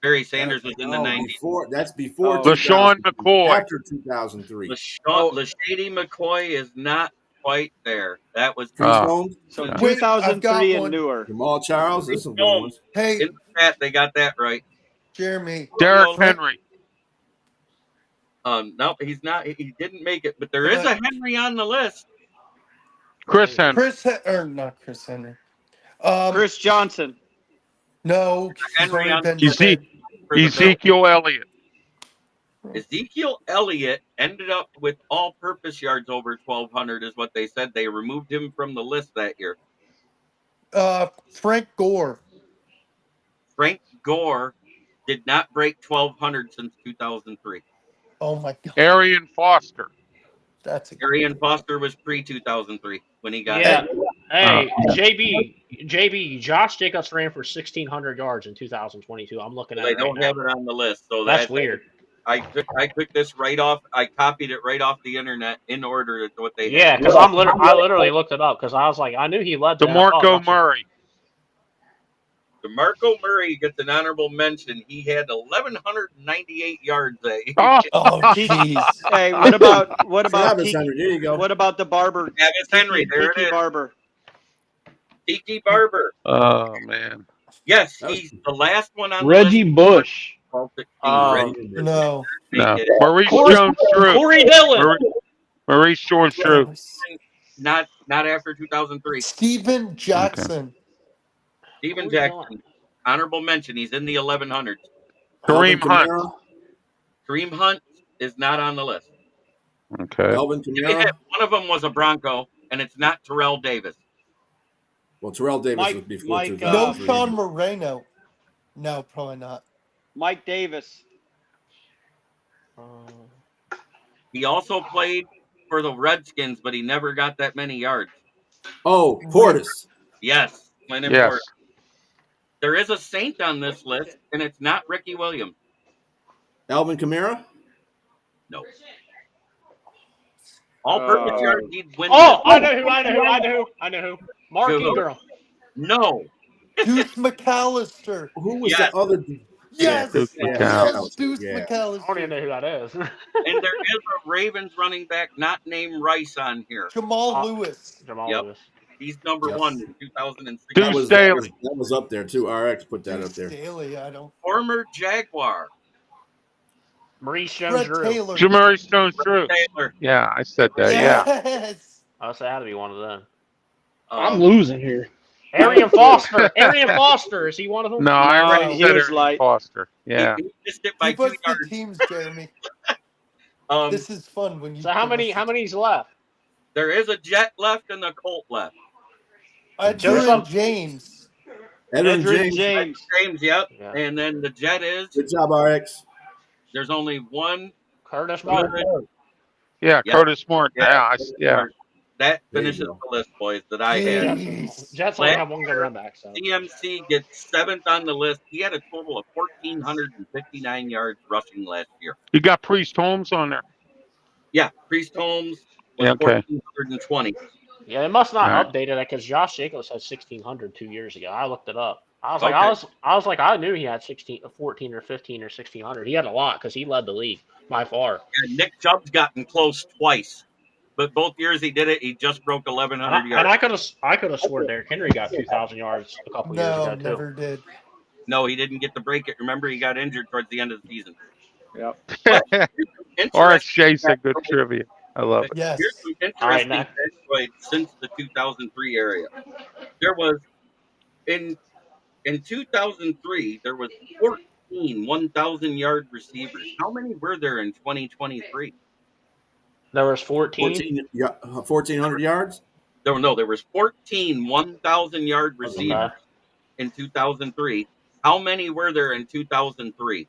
Barry Sanders was in the No, 90s. that's before Oh. 'LaShawn 2003. McCoy. After 2003. Lashady McCoy is not quite there. That was Priest Oh. Holmes, So Yeah. Wait, I've got 2003 and one. newer. Jamal Charles. This is some good Holmes. ones. Hey, In the chat, they got that right. Jeremy. Derrick Frank- Henry. No, he's not. He didn't make it, but there is a Henry on the list. Chris Henry. Not Chris Henry. Chris Johnson. No, he's Henry already on been the Eze- dead. for the Bills. Ezekiel Elliott. Ezekiel Elliott ended up with all-purpose yards over 1,200, is what they said. They removed him from the list that year. Frank Gore. Frank Gore did not break 1,200 since 2003. Oh my God, Arian Foster. that's a Arian Foster was pre-2003 when he got Yeah. it. Hey, JB, Josh Jacobs ran for 1,600 yards in 2022. I'm looking at They it right don't now. have it on the list, so That's weird. I took this right off. I copied it right off the internet in order to what they Yeah, had. because I literally looked it up because I was like, I knew he led the NFL. DeMarco Murray. DeMarco Murray gets an honorable mention. He had 1,198 yards. Oh, Oh jeez. Hey, what about Travis Tiki? Henry. There you go. What about the barber? Travis Henry, there it Tiki is. Barber. Tiki Barber. oh man. Yes, That was- he's the last one on Reggie the list. Bush. 12-16. No. No. Make it. Maurice Corey- Jones-Drew. Corey Dillon. Maurice Jones-Drew. Not after 2003. Steven Jackson. Steven Corey Jackson, honorable mention. He's in the 1100s. Alvin Kareem Hunt. Kamara. Kareem Hunt is not on the list. Okay. Alvin Kamara. One of them was a Bronco, and it's not Terrell Davis. Well, Terrell Davis Mike- was before Mike, 2003. No Sean Moreno. No, probably not. Mike Davis. He also played for the Redskins, but he never got that many yards. Oh, Portis. Yes, Clint and Yes. Porter. There is a Saint on this list, and it's not Ricky Williams. Alvin Kamara. No. All-purpose yards, he'd win. Oh, this. I know who. Mark Who? Ingram. No. Deuce McAllister. Who was Yes. the other? Yes. Deuce Yes, McAllister. Deuce Yeah. I don't even McAllister. know who that is. And there is a Ravens running back not named Rice on here. Jamal Lewis. Jamal Yep. Lewis. He's number Yes. 1 in 2006. Deuce That was Staley. that was up there too. RX put that Deuce up there. Staley, I don't. Former Jaguar. Maurice Fred Jones-Drew. Taylor. Jamari Jones-Drew. Taylor. Yeah, I said that. Yeah. Yes. I would say it had to be one of them. I'm losing here. Arian Foster. Arian Foster. Is he one of them? No, I No, already he said was Arian light. Foster. Yeah. He missed it by Give 2 us the yards. teams, Jeremy. This is fun when you. So how give us the- many's left? There is a Jet left and a Colt left. Edgerrin Joseph- James. Edwin Edgerrin James. James. James, yep. Yeah. And then the Jet is, Good job, RX. there's only one. Curtis Martin. Yeah, Yeah. Curtis Martin. Yeah. That There you finishes go. the list, boys, that I had. Jeez. Jets only have one good run back. So. CMC gets 7th on the list. He had a total of 1,459 yards rushing last year. You got Priest Holmes on there. Yeah, Priest Holmes was Yeah, okay. 1,420. Yeah, they must not All right. updated it because Josh Jacobs had 1,600 2 years ago. I looked it up. I was like, I knew he had 14 or 15 or 1,600. He had a lot because he led the league by far. And Nick Chubb's gotten close twice, but both years he did it, he just broke 1,100 And yards. I could have sworn Derrick Henry got 2,000 yards a couple years No, ago too. never did. No, he didn't get to break it. Remember, he got injured towards the end of the season. Yep. RXJ said good trivia. I love it. Yes. Here's some All right, interesting exploits since the 2003 area. There was in 2003 there was 14 1,000-yard receivers. How many were there in 2023? There was 14. 1,400 yards. There was 14 1,000-yard receivers Okay. in 2003. How many were there in 2003?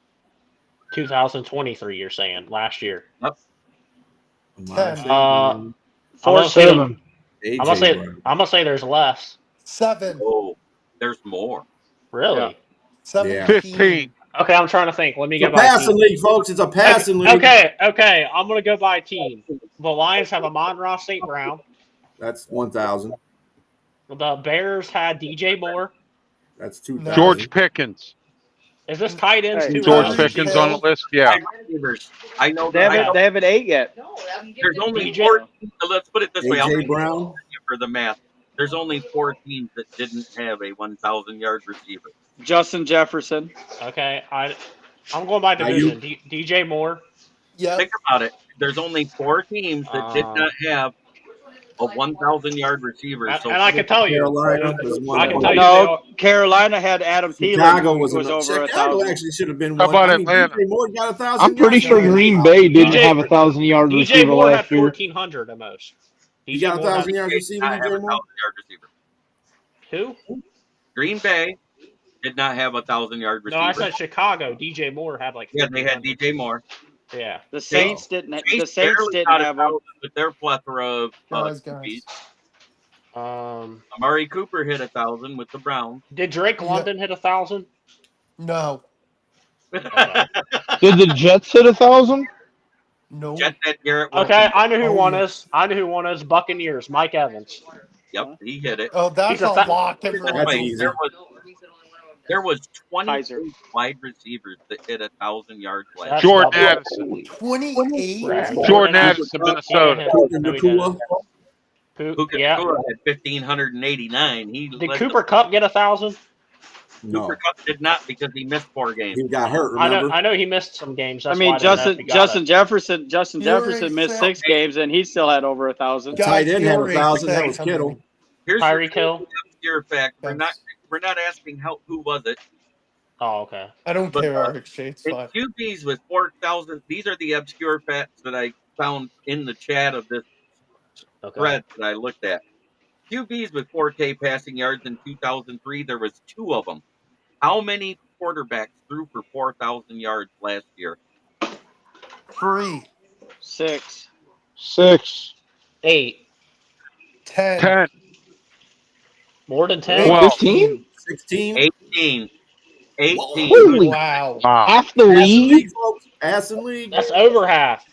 2023, you're saying last year. Yep. I'm 4-7. gonna say there's less. 7. Oh, there's more. Really? Yeah. 17. 15. Okay, I'm trying to think. Let me It's a go by team. passing league, folks. It's a passing league. Okay. I'm gonna go by team. The Lions have Amon-Ra St. Brown. That's 1,000. The Bears had DJ Moore. That's 2,000. George Pickens. Is this tight ends Hey, too? George or Pickens receivers? on the list. Yeah. Wide receivers. I know They haven't 8 yet. there's only DJ 4. Let's put it this way. I'll AJ make it Brown. easier for the math. There's only 4 teams that didn't have a 1,000-yard receiver. Justin Jefferson. Okay, I'm going by division. DJ Moore. Yep. Think about it. There's only 4 teams that did not have a 1,000-yard receiver. And So I can tell you. Carolina was one. I can tell you. No, Carolina had Adam Thielen. Chicago who was over Chicago 1,000. actually should have been How one. about I mean, Atlanta? DJ Moore got 1,000. I'm pretty sure Green Bay didn't have a 1,000-yard DJ receiver Moore had last year. 1,400 at most. He got Moore had- 1,000-yard receiver. Did not have a DJ Moore. 1,000-yard receiver. Who? Green Bay did not have a 1,000-yard receiver. No, I said Chicago. DJ Moore had like. Yeah, they had 1,500. DJ Moore. Yeah. The Saints didn't. The Chase Saints barely didn't got have 1,000 one. with their plethora of Guys. QBs. Amari Cooper hit 1,000 with the Browns. Did Drake London hit 1,000? No. Did the Jets hit 1,000? No. Jets had Garrett Wilson. Okay, I know who Oh, one yeah. is. I know who one is. Buccaneers. Mike Evans. Yep, he hit it. Oh, that's He's a a fa- lock. That's Everyone. That's right. easy. There was 20 Kaiser. wide receivers that hit 1,000 yards last That's year. Jordan double. Addison. 28. Jordan Addison, Minnesota. Puka No, he Nacua. Puka Yeah. Nacua had 1,589. He Did led Cooper Cup get 1,000? No, Cooper Kupp did not because he missed 4 games. he got hurt. I Remember? know he missed some games. I That's mean, why didn't know if he got it. Justin Jefferson missed 6 games, and he still had over 1,000. Tight end had Guys, 1,000. That you're was right. Kittle. Here's Tyreek Hill. your fact. We're Thanks. not asking who was it. Oh, okay. I don't But, care, RXJ. It's And fine. QBs with 4,000. These are the obscure facts that I found in the chat of this Okay. thread that I looked at. QBs with 4K passing yards in 2003. There was 2 of them. How many quarterbacks threw for 4,000 yards last year? 3, 6. 8. 10. 10. More than 10? Well, 15? 16. 18. 18. Holy Wow. Wow. half the Aston league? League, folks. Aston League. That's over half.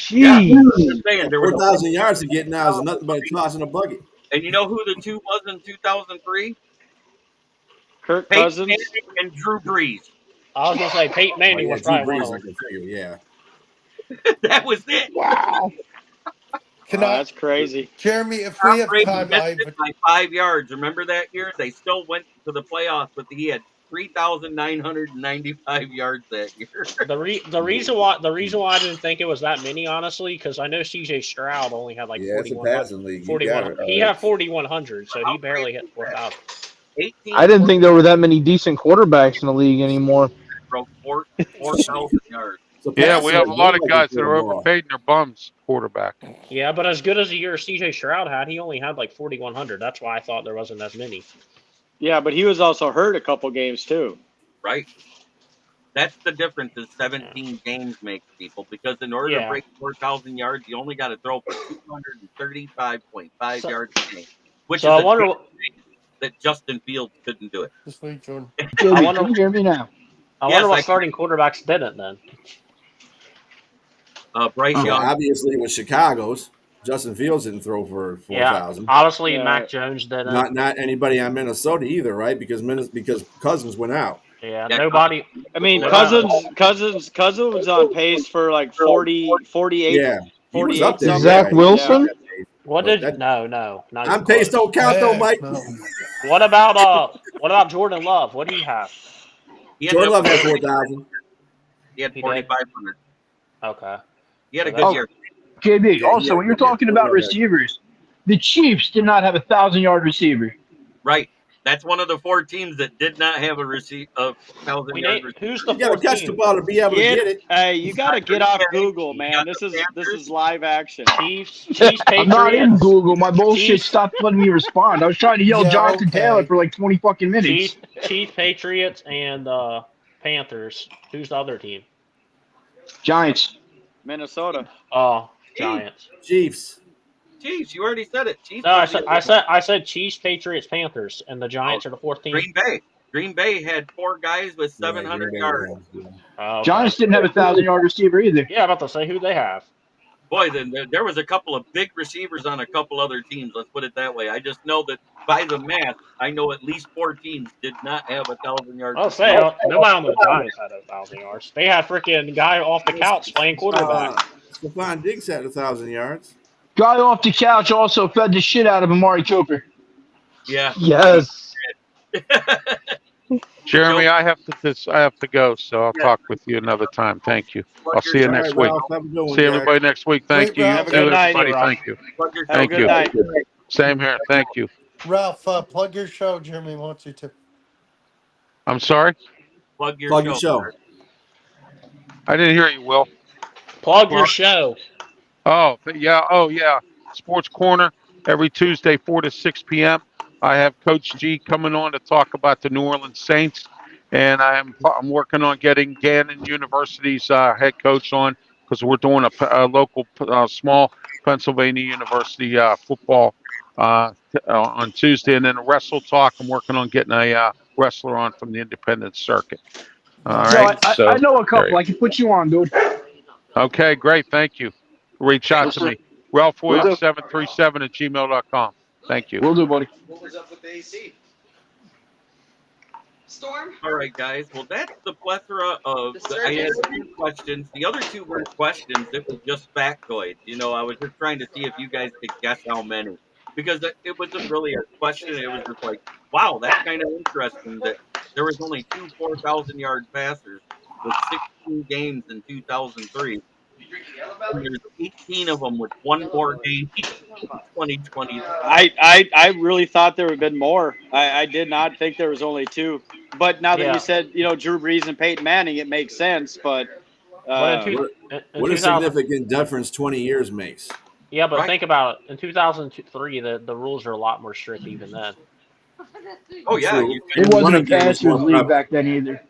Yeah, Jeez. I'm just saying, there was 4,000 yards to get now is nothing but a toss in a bucket. and you know who the 2 was in 2003? Kirk Peyton Cousins. Manning and Drew Brees. I was going to say Peyton Manning Oh, yeah, was Drew probably Brees, one I of them. can figure, yeah. That was it. Wow. Can I, That's crazy. Jeremy, if Tom we have Brady time, missed it by 5 yards. Remember that year? They still went to the playoffs, but he had 3,995 yards that year. The reason why I didn't think it was that many, honestly, because I know CJ Stroud only had like Yeah, it's a 41. passing league. You 41. got it. He had 4,100, so he barely hit 4,000. 18 I didn't think there were that many decent quarterbacks in the league anymore. broke 4,000 yards. It's a Yeah, passing we have a league. lot of Nobody guys can that throw are the ball. overpaid and they're bums quarterback. Yeah, but as good as the year CJ Stroud had, he only had like 4,100. That's why I thought there wasn't as many. Yeah, but he was also hurt a couple games too. Right? That's the difference is 17 games make people because in order to Yeah. break 4,000 yards, you only got to throw for 235.5 So- yards a game, which So is I wonder. that Justin Fields couldn't do it. Just wait, Jordan. Jamie, wonder- can you hear me now? I Yes, wonder I what can- starting quarterbacks didn't then. Bryce Well, Young, obviously, it was Chicago's. Justin Fields didn't throw for 4,000. Obviously, Yeah. Mac Jones didn't. Not anybody on Minnesota either, right? Because Cousins went out. Yeah, Yeah, nobody. I mean, Yeah. Cousins was on pace for like 40, 48. Yeah, he was 48 up there. something. Zach Yeah, Wilson? What But did? that- No. Not even I'm pace close. don't count though, Heck Mike. no. What about Jordan Love? What do you have? he Jordan Love had had 4,000. 4,500. Okay. He had a So good that's- year. JB, Yeah, also, yeah, when you're yeah, talking yeah, about yeah. receivers, the Chiefs did not have a 1,000-yard receiver. Right. That's one of the 4 teams that did not have a 1,000-yard receiver. Who's the You got to fourth catch team? the ball to be able to get it. Hey, you got to get off Google, You man. got This the is Panthers. live action. Chiefs, Patriots. I'm not in Google. My bullshit Chiefs. stopped letting me respond. I was trying to yell Yeah, Jonathan okay. Taylor for like 20 fucking minutes. Chiefs, Patriots, and Panthers. Who's the other team? Giants. Minnesota. Oh, Giants. Chiefs. Chiefs, you already said it. Chiefs. No, I said Chiefs, Patriots, Panthers, and the Giants are the fourth team. Green Bay. Green Bay had 4 guys with 700 yards. Okay. Giants didn't have a 1,000-yard receiver either. Yeah, about to say who they have. Boy, then there was a couple of big receivers on a couple other teams. Let's put it that way. I just know that by the math, I know at least 4 teams did not have 1,000-yard I'll say receiver. nobody on the Giants had 1,000 yards. They had freaking guy off the couch playing quarterback. Stephon Diggs had 1,000 yards. Guy off the couch also fed the shit out of Amari Cooper. Yeah. Yes. Jeremy, I have to go, so I'll talk with you another time. Thank you. I'll see you All next right, week. Ralph, have a good one, See Jack. everybody next week. Thank Great, you. You Ralph. Have a too, good night, everybody. Ralph. Thank you. Plug your Have a Thank good you. night. Same here. Thank you. Ralph, plug your show. Jeremy wants you to. I'm sorry? Plug your Plug show. your show. sir. I didn't hear you, Will. Plug your show. Oh, yeah. Oh, yeah. Sports Corner every Tuesday, 4 to 6 p.m. I have Coach G coming on to talk about the New Orleans Saints, and I'm working on getting Gannon University's head coach on because we're doing a local small Pennsylvania University football on Tuesday, and then a Wrestle Talk. I'm working on getting a wrestler on from the independent circuit. All Nice. No, right. I So know a there couple. you I can put you on, dude. Okay, great. Thank you. Reach out to me. Will do. Ralph737@gmail.com. Thank you. Will do, buddy. All right, guys. Well, that's the plethora of. I had 2 questions. The other 2 weren't questions. It was just factoids. I was just trying to see if you guys could guess how many. Because it wasn't really a question. It was just like, wow, that's kind of interesting that there was only 2 4,000-yard passers with 16 games in 2003. And there's 18 of them with 1 more game in 2020. I really thought there would have been more. I did not think there was only 2. But now that Yeah. you said, Drew Brees and Peyton Manning, it makes sense. But But in What a 2000, significant difference 20 years makes. yeah, but Right. think about it. In 2003, the rules are a lot more strict even then. Oh, yeah. True. You It wasn't a Running game was passers more league prevalent. back then either.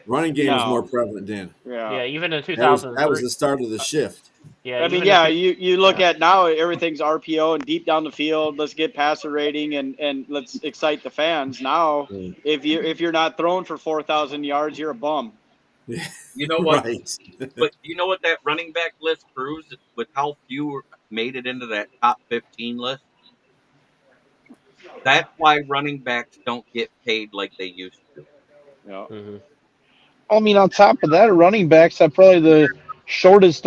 Running game was No. more prevalent then. Yeah, even in That was 2003. the start of the shift. Yeah, I mean, even yeah, in you look at now everything's RPO and deep down the field. Let's get passer rating and let's excite the fans. Now, Mm. if you're not throwing for 4,000 yards, you're a bum. You know what? Right. But you know what that running back list proves with how few made it into that top 15 list? That's why running backs don't get paid like they used to. Yeah. Mhm. I mean, on top of that, running backs have probably the shortest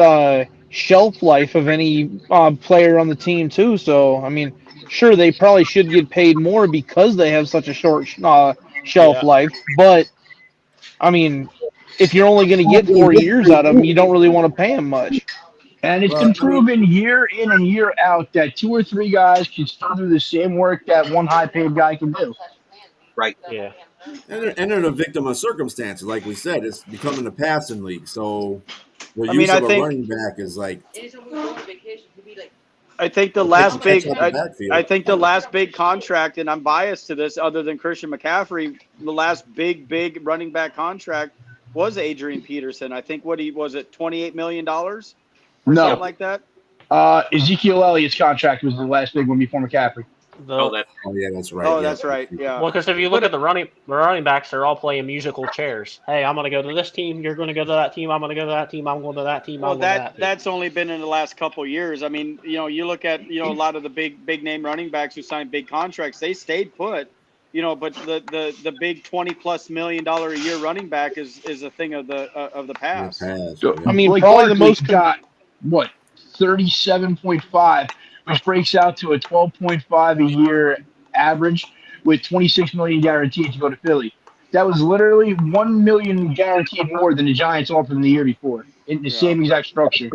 shelf life of any player on the team too. So, I mean, sure, they probably should get paid more because they have such a short shelf Yeah. life. But I mean, if you're only going to get 4 years out of them, you don't really want to pay them much. And it's Well, been I mean- proven year in and year out that 2 or 3 guys can still do the same work that one high-paid guy can do. Right. Yeah. And they're a victim of circumstances. Like we said, it's becoming a passing league. So the I use mean, I of a think- running back is like I think the Well, last catch big, out the backfield. I think the last big contract, and I'm biased to this, other than Christian McCaffrey, the last big running back contract was Adrian Peterson. I think what he was it, $28 million or No. something like that. Ezekiel Elliott's contract was the last big one before McCaffrey. Oh, that's oh yeah, that's right. Oh, yeah. that's right. Yeah. Well, because if you look at the running backs, they're all playing musical chairs. Hey, I'm going to go to this team. You're going to go to that team. I'm going to go to that team. I'm going to that team. Well, I'm going to that team. that's only been in the last couple of years. I mean, you look at a lot of the big name running backs who signed big contracts. They stayed put. But the big $20+ million a year running back is a thing of the past. I mean, Blake probably the Barkley's most got what 37.5, which breaks out to a 12.5 a year average with 26 million guaranteed to go to Philly. That was literally 1 million guaranteed more than the Giants offered him the year before in the same exact structure.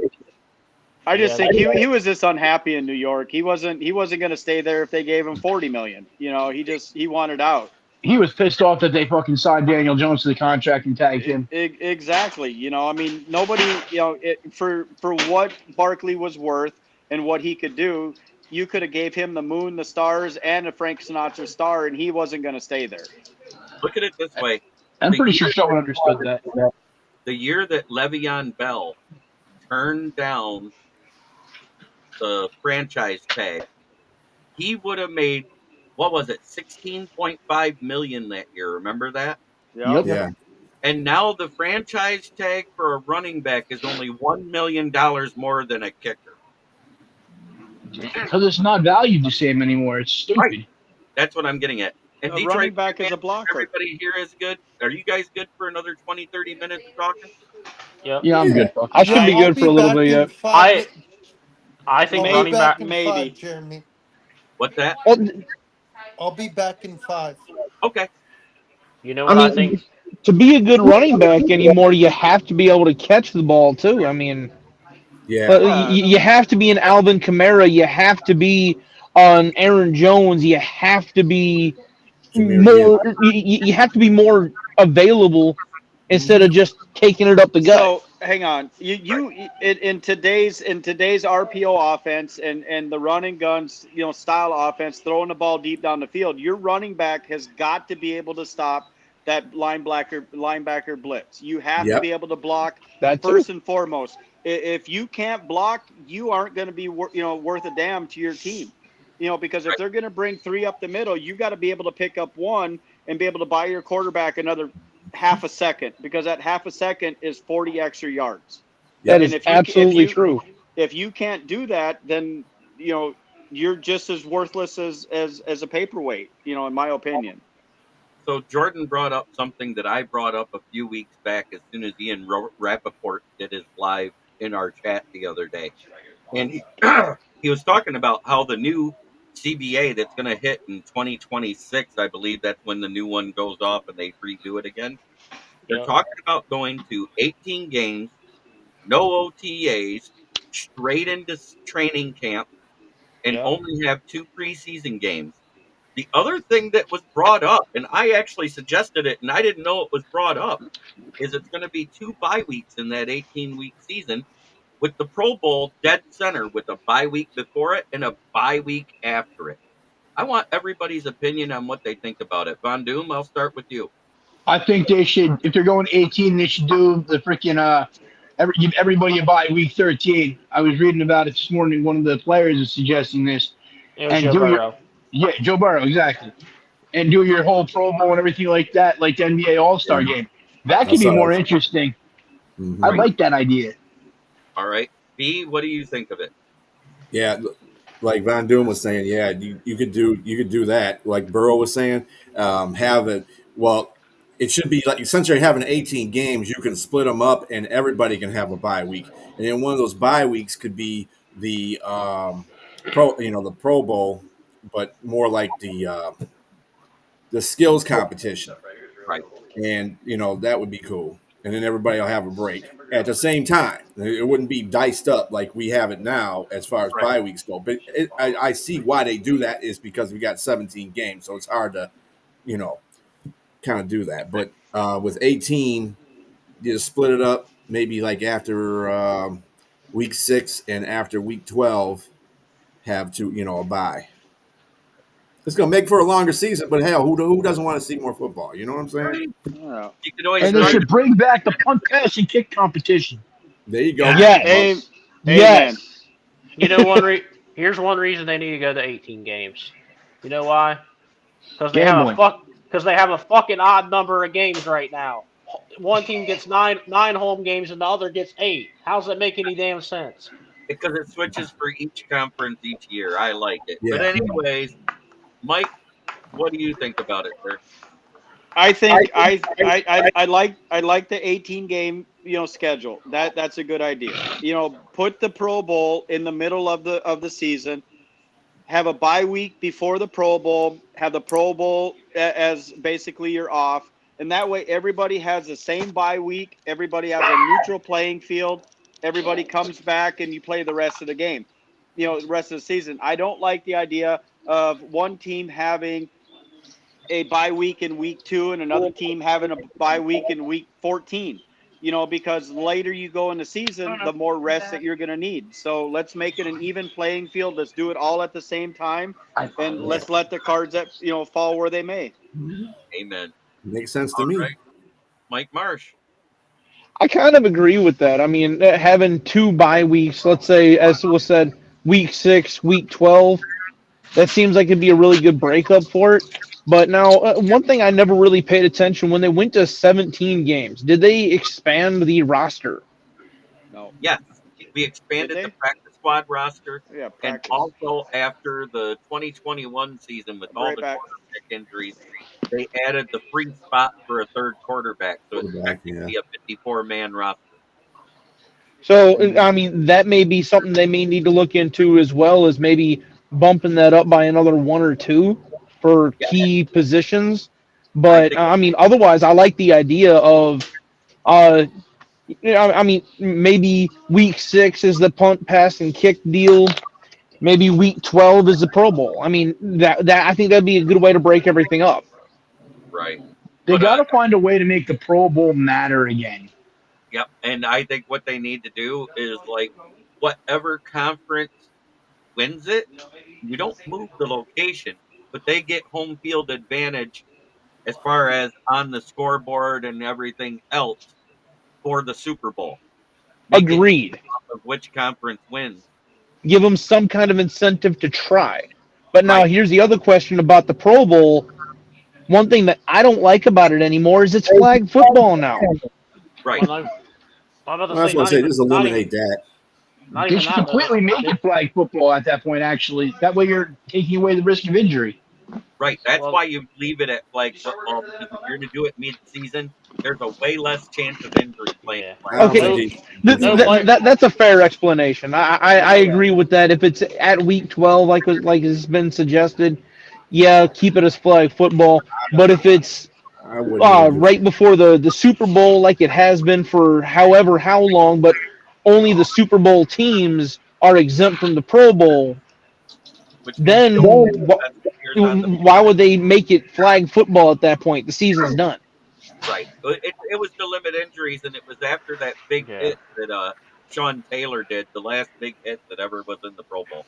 I just Yeah, think he was just unhappy in New York. He wasn't going to stay there if they gave him $40 million. He wanted out. He was pissed off that they fucking signed Daniel Jones to the contract and tagged him. Exactly. I mean, nobody, for what Barkley was worth and what he could do, you could have gave him the moon, the stars, and a Frank Sinatra star, and he wasn't going to stay there. Look at it this way. I'm pretty sure someone understood that. The year that Le'Veon Bell turned down the franchise tag, he would have made what was it, 16.5 million that year. Remember that? Yep. Yeah. And now the franchise tag for a running back is only $1 million more than a kicker. Because it's not valued the same anymore. It's Right. stupid. That's what I'm getting at. And A Detroit, running back is a blocker. everybody here is good. Are you guys good for another 20, 30 minutes of talking? Yep. Yeah, I'm Yeah. good. I Fucking. should be I'll good for be a little back bit in yet. 5. I think I'll be running back. back in Maybe. 5, Jeremy. What's that? Well, I'll be back in 5. Okay. You know I what I think? mean, to be a good running back anymore, you have to be able to catch the ball too. I mean, Yeah. you have to be an Alvin Kamara. You have to be on Aaron Jones. You have to be Jameer Gibbs. more. You have to be more available instead of just taking it up the gut. So hang on, you in today's RPO offense and the running guns, style offense, throwing the ball deep down the field, your running back has got to be able to stop that linebacker blitz. You have to Yep. be able to block That too. first and foremost. If you can't block, you aren't going to be worth a damn to your team. Because if they're going to bring 3 up the middle, you got to be able to pick up 1 and be able to buy your quarterback another half a second, because that half a second is 40 extra yards. Yep. That is absolutely true. If you can't do that, then you're just as worthless as a paperweight, in my opinion. So Jordan brought up something that I brought up a few weeks back as soon as Ian Rappaport did his live in our chat the other day. And he was talking about how the new CBA that's going to hit in 2026, I believe that's when the new one goes off and they redo it again. They're Yep. talking about going to 18 games, no OTAs, straight into training camp, and Yep. only have 2 preseason games. The other thing that was brought up, and I actually suggested it, and I didn't know it was brought up, is it's going to be 2 bye weeks in that 18-week season, with the Pro Bowl dead center, with a bye week before it and a bye week after it. I want everybody's opinion on what they think about it. Von Doom, I'll start with you. I think they should, if they're going 18, they should do the freaking give everybody a bye week 13. I was reading about it this morning. One of the players is suggesting this, It was and Joe do Burrow. Joe Burrow, exactly, and do your whole Pro Bowl and everything like that, like the NBA All Star Yeah. game. That I could be saw more that. interesting. Mhm. I like that idea. All right. B, what do you think of it? Yeah, like Von Doom was saying, yeah, you could do that. Like Burrow was saying, have it. Well, it should be like, since you're having 18 games, you can split them up, and everybody can have a bye week. And then one of those bye weeks could be the the Pro Bowl, but more like the skills competition, Right. and that would be cool. And then everybody will have a break at the same time. It wouldn't be diced up like we have it now as far as Right. bye weeks go. But I see why they do that is because we got 17 games, so it's hard to, kind of do that. But with 18, you just split it up. Maybe like after week 6 and after week 12, have a bye. It's going to make for a longer season, but hell, who doesn't want to see more football? You know what I'm saying? Right. Yeah. You could always And they start should bring back the punt, pass, and kick competition. There you go. Yes. Amen. Yes. You know, here's one reason they need to go to 18 games. You know why? Because they Gambling. have a fucking odd number of games right now. One team gets nine home games and the other gets 8. How's that make any damn sense? because it switches for each conference each year. I like it. Yeah. But anyways, Mike, what do you think about it, sir? I think I like the 18 game schedule. That's a good idea. Put the Pro Bowl in the middle of the season. Have a bye week before the Pro Bowl. Have the Pro Bowl as basically you're off, and that way everybody has the same bye week. Everybody has a neutral playing field. Everybody comes back and you play the rest of the game. The rest of the season. I don't like the idea of one team having a bye week in week 2 and another team having a bye week in week 14. Because later you go in the season, the more rest that you're going to need. So let's make it an even playing field. Let's do it all at the same time, and let's let the cards that fall where they may. Amen. Makes sense to All me. right. Mike Marsh. I kind of agree with that. I mean, having 2 bye weeks, let's say, as was said, week 6, week 12, That seems like it'd be a really good breakup for it. But now, one thing I never really paid attention when they went to 17 games, did they expand the roster? No. Yes, we Did expanded the they? practice squad roster, Yeah, and practice. also after the 2021 season with I'll be all right the back. quarterback injuries, they added the free spot for a third quarterback, so it's Quarterback, actually yeah. be a 54-man roster. So, I mean, that may be something they may need to look into as well as maybe bumping that up by another one or two for Yeah, key positions. I But think I mean, otherwise, I like the idea of, uh, I mean, maybe week 6 is the punt, pass, and kick deal. Maybe week 12 is the Pro Bowl. I mean, that I think that'd be a good way to break everything up. right, They but got to find a way to make the Pro Bowl matter again. yep, and I think what they need to do is like whatever conference wins it, you don't move the location, but they get home field advantage as far as on the scoreboard and everything else for the Super Bowl. Make it Agreed. of which conference wins. Give them some kind of incentive to try. But now Right, here's the other question about the Pro Bowl. One thing that I don't like about it anymore is it's flag football now. right. Well, no, I'm about to Well, that's say what I say. Just not even, eliminate that. not They even should that though. completely make They, it flag football at that point, actually. That way you're taking away the risk of injury. Right. That's well, why you leave it at flag football because if you're going to do it mid-season, there's a way less chance of injury playing yeah. flag. I don't think Okay, No, they should do no that. play. that's a fair explanation. I No, agree with that. If it's at week 12, like has been suggested, yeah, keep it as flag football. But if it's I wouldn't even do right before the Super Bowl, like it has been for however how long, but only the Super Bowl teams are exempt from the Pro Bowl, Which means you then don't get defensive players on the why would they make it flag football at that point? The season's done. right. It was to limit injuries, and it was after that big yeah. hit that Sean Taylor did, the last big hit that ever was in the Pro Bowl.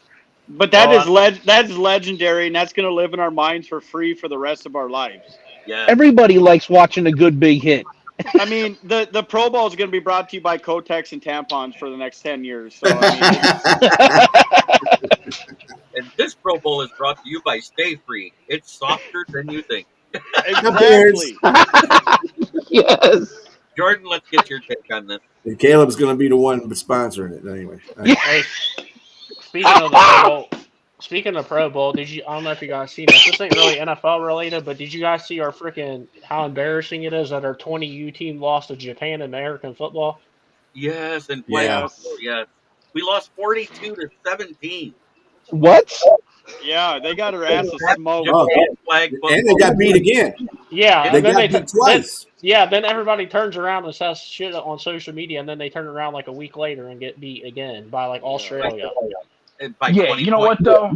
But Well, that's legendary, and that's going to live in our minds for free for the rest of our lives. Yes. Everybody likes watching a good big hit. I mean, the Pro Bowl is going to be brought to you by Kotex and tampons for the next 10 years. So I mean, it's And this Pro Bowl is brought to you by Stay Free. It's softer than you think. My parents. exactly. Yes. Jordan, let's get your take on this. And Caleb's going to be the one sponsoring it anyway. hey, speaking of the Pro Bowl, speaking of Pro Bowl, did you? I don't know if you guys seen this. This ain't really NFL related, but did you guys see our freaking how embarrassing it is that our 20U team lost to Japan in American football? Yes, and flag Yeah. football, Yes. yes. We lost 42-17. What? Yeah, they got her asses That's smoked. Oh, Japan flag and football. they got beat again. Yeah, They and then got beat twice. then everybody turns around and says shit on social media, and then they turn around like a week later and get beat again by like Australia. And by Yeah, 20 you know points. what though?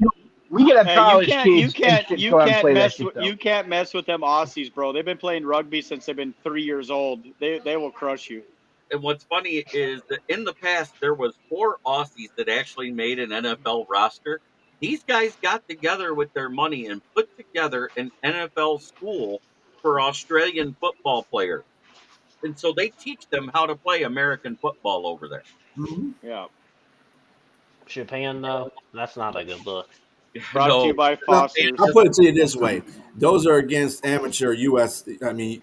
We get have Hey, college kids and you go out and can't play that mess shit with though. you can't mess with them Aussies, bro. They've been playing rugby since they've been 3 years old. They will crush you. And what's funny is that in the past there was 4 Aussies that actually made an NFL roster. These guys got together with their money and put together an NFL school for Australian football players. And so they teach them how to play American football over there. Yeah. Japan, though, that's not a good look. Brought to you No, by No, Foster's. I'll put it to you this way: those are against amateur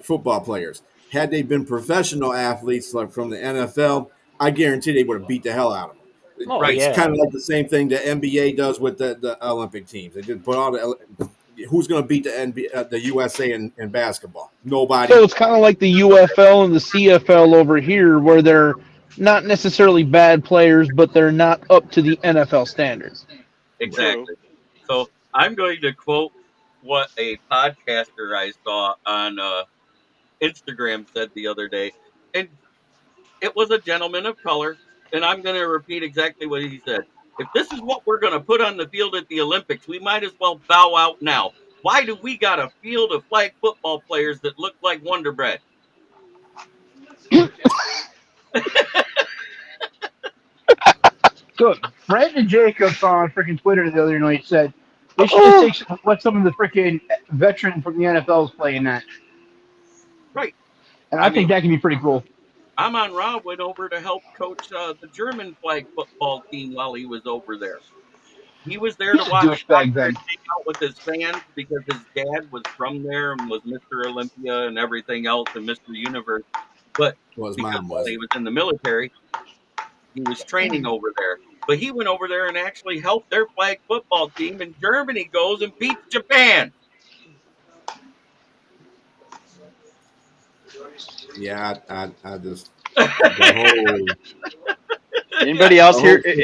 football players. Had they been professional athletes like from the NFL, I guarantee they would have beat the hell out of them. Oh right. It's yeah, kind of like the same thing the NBA does with the Olympic teams. They just put all who's going to beat the the USA in basketball? Nobody. So it's kind of like the UFL and the CFL over here, where they're not necessarily bad players, but they're not up to the NFL standards. Exactly. So I'm going to quote what a podcaster I saw on Instagram said the other day. And it was a gentleman of color. And I'm going to repeat exactly what he said. If this is what we're going to put on the field at the Olympics, we might as well bow out now. Why do we got a field of flag football players that look like Wonder Bread? Good. Brandon Jacobs on freaking Twitter the other night said they should just let some of the freaking veteran from the NFLs play in that. Right. And I think that can be pretty cool. Amon Ra went over to help coach the German flag football team while he was over there. He was there to He's a watch soccer douchebag and then. hang out with his fans because his dad was from there and was Mr. Olympia and everything else and Mr. Universe. But Well, his because mom while was. he was in the military, he was training over there. But he went over there and actually helped their flag football team, and Germany goes and beats Japan. Yeah, I just the whole Anybody else the whole here? football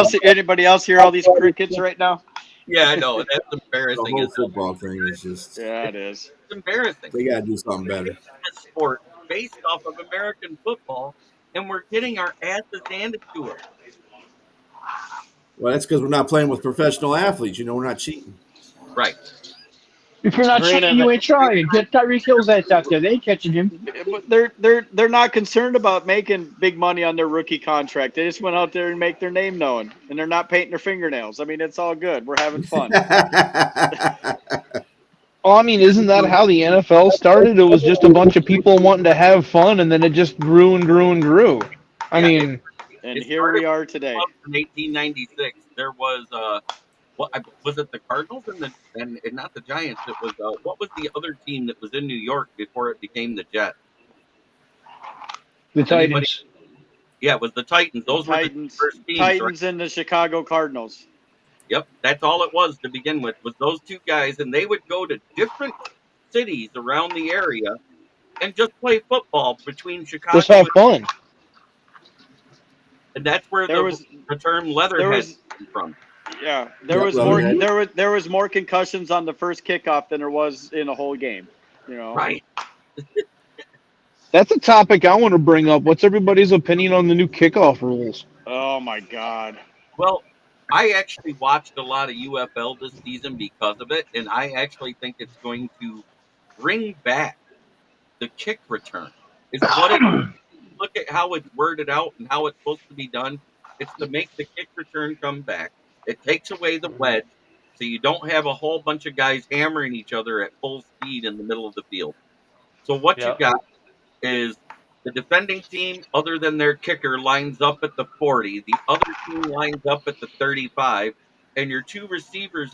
thing. Anybody else hear all these crickets right now? Yeah, I know. That's The embarrassing whole as hell. football thing is just Yeah, it is. It's embarrassing. they got to do something We better. made this sport based off of American football, and we're getting our asses handed to us. Well, that's because we're not playing with professional athletes. We're not cheating. Right. If you're not Granted, cheating, you ain't trying. Get Tyreek Hill's ass out there. They ain't catching him. But they're not concerned about making big money on their rookie contract. They just went out there and make their name known, and they're not painting their fingernails. I mean, it's all good. We're having fun. Well, I mean, isn't that how the NFL started? It was just a bunch of people wanting to have fun, and then it just grew and grew and grew. I Yeah, mean, And it here we started are today. in 1896. There was was it the Cardinals and not the Giants? It was what was the other team that was in New York before it became the Jets? The Anybody? Titans. Yeah, it was the Titans. The Those were the Titans, first teams, right? Titans, and the Chicago Cardinals. Yep, that's all it was to begin with. Was those two guys, and they would go to different cities around the area and just play football between just Chicago have fun. and that's where There was the term there leatherhead was came from. yeah there Yep, was more Leatherhead. there was more concussions on the first kickoff than there was in a whole game. Right. That's a topic I want to bring up. What's everybody's opinion on the new kickoff rules? Oh my God. Well, I actually watched a lot of UFL this season because of it, and I actually think it's going to bring back the kick return. Is what it look at how it's worded out and how it's supposed to be done. It's to make the kick return come back. It takes away the wedge, so you don't have a whole bunch of guys hammering each other at full speed in the middle of the field. So what you Yep. got is the defending team, other than their kicker, lines up at the 40. The other team lines up at the 35. And your two receivers,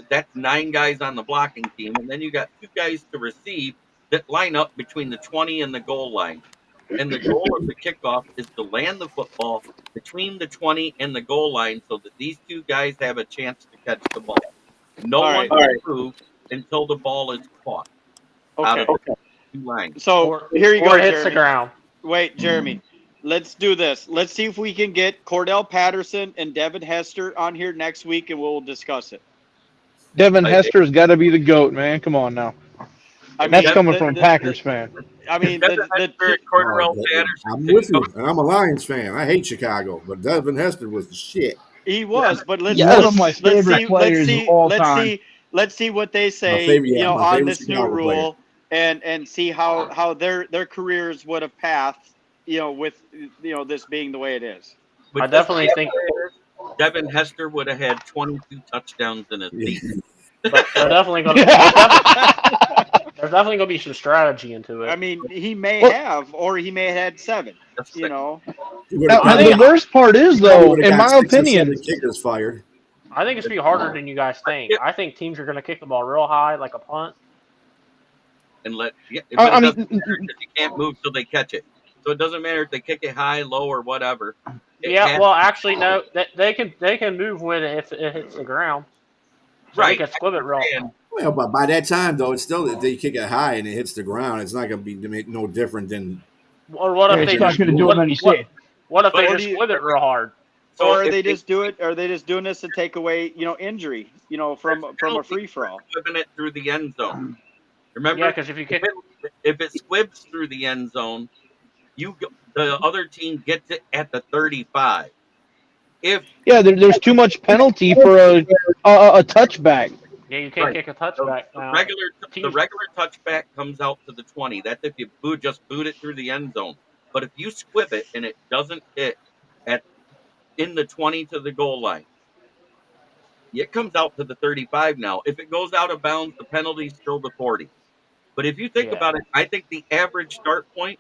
that's 9 guys on the blocking team. And then you got 2 guys to receive that line up between the 20 and the goal line. And the goal of the kickoff is to land the football between the 20 and the goal line so that these 2 guys have a chance to catch the ball. No All one right. can move until the ball is caught out of Okay. the 2 lines. So Or here you or go, it hits the Jeremy. ground. Wait, Jeremy. Let's do this. Let's see if we can get Cordell Patterson and Devin Hester on here next week, and we'll discuss it. Devin I- Hester's got to be the GOAT, man. Come on now. I That's mean, coming from a Packers fan. I mean, Devin Hester and Cordell Patterson. I'm with you, and I'm a Lions fan. I hate Chicago, but Devin Hester was the shit. he was, but let's Yes. One of my favorite see players of all time. let's see what they say, My on favorite this new Chicago player. rule, and see how their careers would have passed, with this being the way it is. With I definitely this think- Devin Hester would have had 22 touchdowns in his season. But they're definitely going to. There's definitely going to be some strategy into it. I mean, he may Well- have, or he may have had 7. That's You know, He would Now, have the worst part is, though, in my opinion, kickers fired. I think it's going to be harder than you guys think. I think teams are going to kick the ball real high, like a punt. And I it mean, doesn't matter because you can't move till they catch it. So it doesn't matter if they kick it high, low, or whatever. Yeah, well, actually, no. They can move with it if it hits the ground. So right. They can squib it real. And Well, but by that time, though, it's still if they kick it high and it hits the ground, it's not going to be no different than. Or what if Yeah, they it's not just going to do it when he said. what if they But- just squib it real hard? so or are if they just do it? Are they just doing this to take away, injury, from a free for all? squibbing it through the end zone. Remember, Yeah, because if you kick, if it squibs through the end zone, the other team gets it at the 35. If yeah, there's too much penalty for a touchback. yeah, you can't Right. kick a touchback the now. regular touchback comes out to the 20. That's if you just boot it through the end zone. But if you squib it and it doesn't hit in the 20 to the goal line, it comes out to the 35 now. If it goes out of bounds, the penalty's still the 40. But if you think Yeah. about it, I think the average start point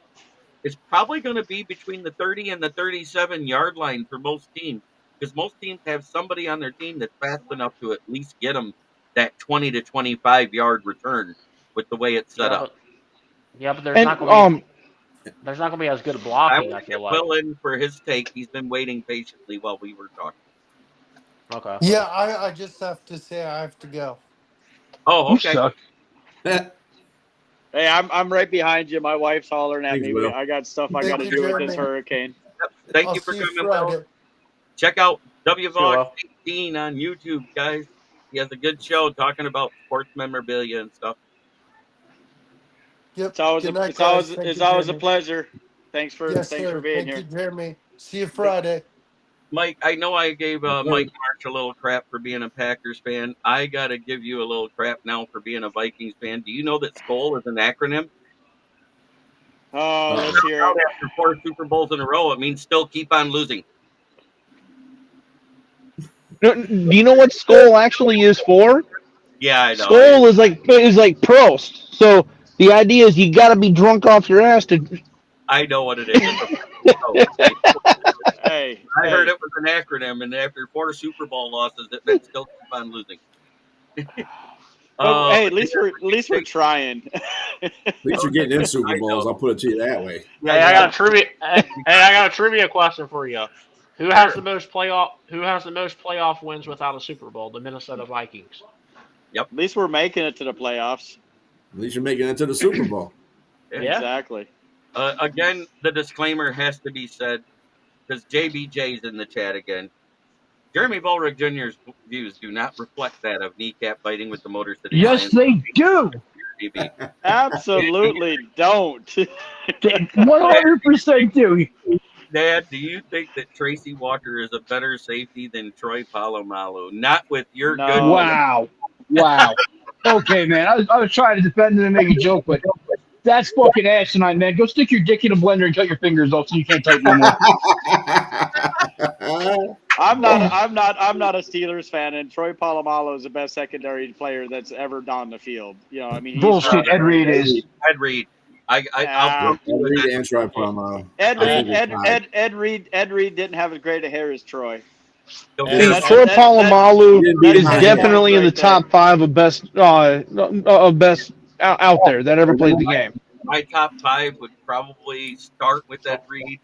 is probably going to be between the 30 and the 37 yard line for most teams. because most teams have somebody on their team that's fast enough to at least get them that 20 to 25-yard return with the way it's set Yeah, up. but there's And not gonna be there's not gonna be as good I blocking. will I get feel like. Will in for his take. He's been waiting patiently while we were talking. Okay. Yeah, I just have to say I have to go. Oh, You okay. suck. Thanks, Hey, I'm right behind you. My wife's hollering at me. Will. I got stuff I Thank got to you, do with this Jeremy. hurricane. Thank I'll you for see you coming, Will. Friday. Check out See you, Will. WVOX18 on YouTube, guys. He has a good show talking about sports memorabilia and stuff. Yep. It's always Good night, it's guys. always Thank it's you, always a Jeremy. pleasure. Thanks for Yes, sir. being Thank here. you, Jeremy. See you Friday. Mike, I know I gave Mike March a little crap for being a Packers fan. I got to give you a little crap now for being a Vikings fan. Do you know that SKOL is an acronym? Oh, let's hear Out it. after 4 Super Bowls in a row, it means still keep on losing. Do you know what skull actually is for? Yeah, I know. Skull is like Prost. So the idea is you got to be drunk off your ass to. I know what it is. Hey, I heard it was an acronym, and after 4 Super Bowl losses, it meant still keep on losing. But hey, at least we're trying. At least you're getting in Super Bowls. I'll put it to you that way. Yeah, Hey, I got a trivia. Hey, I got a trivia question for you. Who has the most playoff wins without a Super Bowl? The Minnesota Vikings. At least we're making it to the playoffs. At least you're making it to the Super Bowl. Yeah. Exactly. Again, the disclaimer has to be said because JBJ's in the chat again. Jeremy Volrick Jr.'s views do not reflect that of kneecap biting with the Motor City Yes, Lions. they do. TV. Absolutely don't. 100% do. Dad, do you think that Tracy Walker is a better safety than Troy Polamalu? Not with your No. good. Wow. Wow. Okay, man. I was trying to defend it and make a joke, but that's fucking asinine, man. Go stick your dick in a blender and cut your fingers off so you can't type no more. I'm not a Steelers fan, and Troy Polamalu is the best secondary player that's ever done the field. You know, I mean, he's Bullshit. Ed Reed is. Ed Reed. I'll Reed and Troy Palmer. Ed Reed didn't have as great a hair as Troy. See, Troy Polamalu is definitely in the top 5 of best out there that ever played the game. My top 5 would probably start with Ed Reed.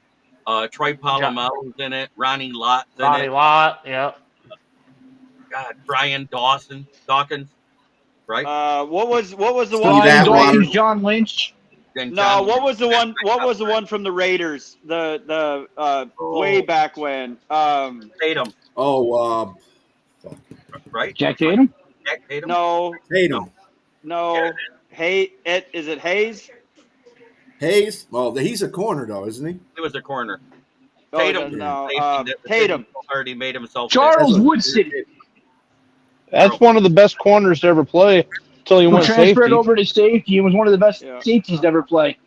Troy Polamalu's in it. Ronnie Lott's in it. Ronnie Lott, yeah. God, Brian Dawkins, right? What was the Steve one? Dawkins, John Lynch. And No, John what was the Lynch. one? What was the one from the Raiders? The way back when? Tatum, right? Jack Tatum? Jack Tatum? No, Tatum. no. Hey, is it Hayes? Hayes? Well, he's a corner, though, isn't he? He was a corner. Oh, Tatum. no. Tatum. Already made himself. Charles Woodson. That's one of the best corners to ever play until he Who went transferred safety. over to safety and was one of the best Yeah. safeties to ever play.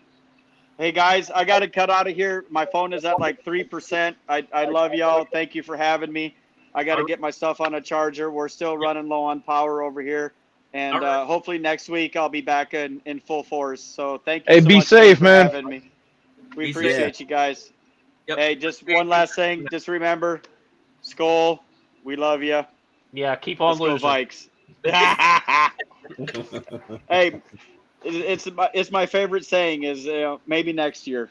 Hey guys, I got to cut out of here. My phone is at like 3%. I love y'all. Thank you for having me. I got to get my stuff on a charger. We're still running low on power over here. And hopefully next week I'll be back in full force. So thank you Hey, so be much safe, for man. having me. We Be appreciate you guys. Yep. Hey, just one last thing. Just remember, SKOL, we love you. Yeah, keep on Let's go losing. Vikes. Hey, it's my favorite saying is maybe next year.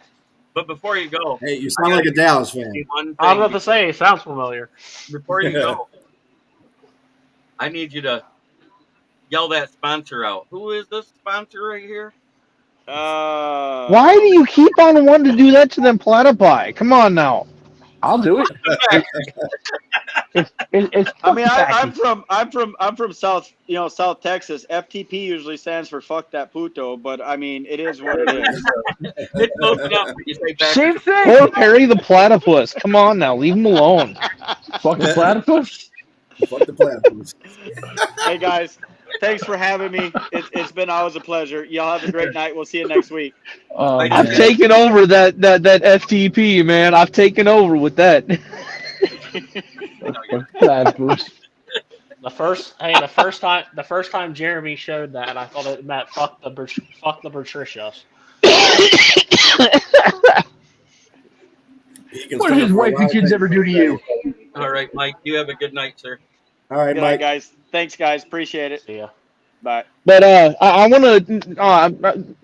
But before you go, Hey, you sound like a Dallas fan. one I was thing about to say, it sounds familiar. before you go, I need you to yell that sponsor out. Who is this sponsor right here? Why do you keep on wanting to do that to them platypi? Come on now. I'll do it. It's I mean, fucking I'm from South Texas. FTP usually stands for fuck that puto, but I mean, it is what it is. It's close enough when you say back. same thing. Poor Perry the platypus. Come on now. Leave him alone. Fuck the platypus. Fuck the platypus. Hey guys, thanks for having me. It's been always a pleasure. Y'all have a great night. We'll see you next week. I've taken over that FTP, man. I've taken over with that. Platypus. The first time Jeremy showed that, I thought it meant fuck the Bertricias. He can What stand did his for a wife lot and of kids things. ever do to you? All right, Mike. You have a good night, sir. All right, Good night, Mike. guys. Thanks, guys. Appreciate it. See ya. Bye. But I want to.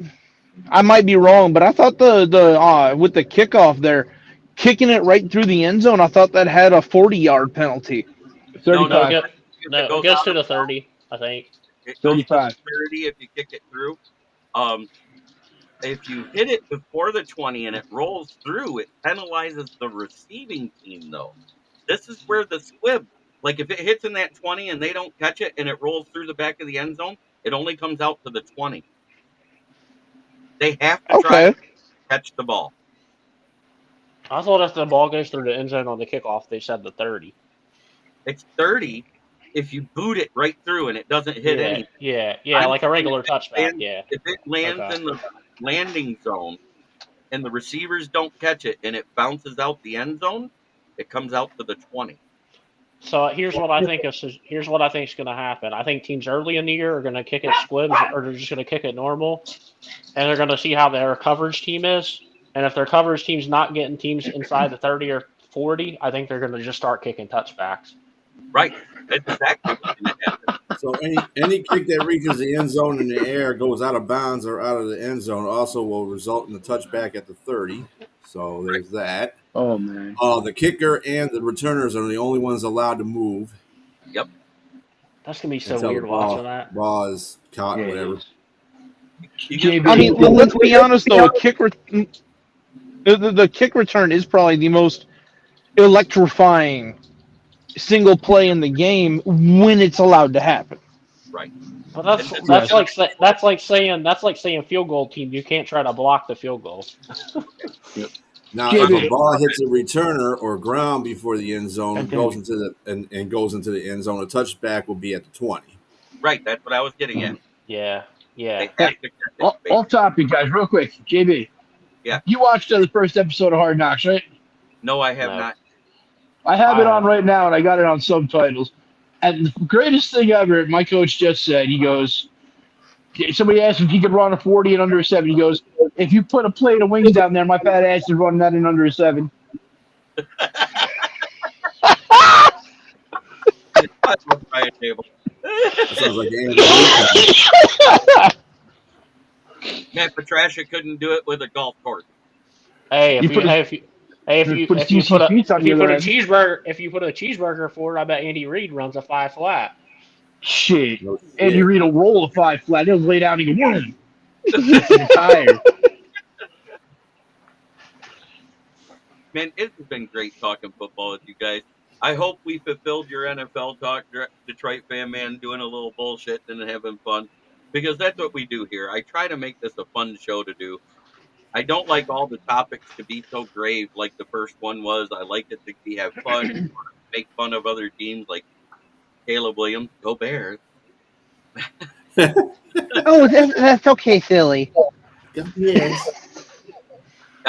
I might be wrong, but I thought the with the kickoff there, kicking it right through the end zone, I thought that had a 40-yard penalty. No, No, 35. if it it goes gets out to of the bounds, 30, I think. it goes to the 35. 30 if you kick it through. Um, if you hit it before the 20 and it rolls through, it penalizes the receiving team, though. This is where the squib, like if it hits in that 20 and they don't catch it and it rolls through the back of the end zone, it only comes out to the 20. They have to try to Okay. catch the ball. I thought if the ball goes through the end zone on the kickoff, they said the 30. It's 30 if you boot it right through and it doesn't hit Yeah, anything. yeah, I'm like a saying regular touchback. Yeah. if it lands Okay. in the landing zone and the receivers don't catch it and it bounces out the end zone, it comes out to the 20. So here's what I think here's what I think is going to happen. I think teams early in the year are going to kick it squibs, or they're just going to kick it normal, and they're going to see how their coverage team is. And if their coverage team's not getting teams inside the 30 or 40, I think they're going to just start kicking touchbacks. Right. That's exactly what's going to happen. So any kick that reaches the end zone in the air, goes out of bounds or out of the end zone, also will result in a touchback at the 30. So there's that. Oh, man. The kicker and the returners are the only ones allowed to move Yep. That's going to be so until weird the watching that. ball is caught, Yeah, it whatever. is. You get I mean, let's be honest though. The kick return is probably the most electrifying single play in the game when it's allowed to happen. right. But that's like saying field goal team, you can't try to block the field goal. Now, JB. if a ball hits a returner or ground before the end zone, Okay. goes into the and goes into the end zone, a touchback will be at the 20. Right. That's what I was getting at. Yeah, yeah. They have to catch it. Off topic, guys, real quick. JB. Yeah. You watched the first episode of Hard Knocks, right? No, I have No. not. I have it on right now, and I got it on subtitles. And the greatest thing ever, my coach just said, he goes, somebody asked if he could run a 40 in under a 7. He goes, if you put a plate of wings down there, my fat ass is running that in under a 7. I love Brian Table. That sounds like Andy. Man, Patricia couldn't do it with a golf course. Hey, if You you put a- hey, if you hey, if you put if you CC put a Pete's on if the you other put a end. cheeseburger for it, I bet Andy Reid runs a 5 flat. Shit. No Andy shit. Reid will roll a 5 flat. He'll lay down and go, boom. You're tired. Man, it has been great talking football with you guys. I hope we fulfilled your NFL talk, Detroit fan man, doing a little bullshit and having fun, because that's what we do here. I try to make this a fun show to do. I don't like all the topics to be so grave like the first one was. I like it to be have fun, make fun of other teams like Caleb Williams, go Bears. Oh, that's okay, Philly. Yes.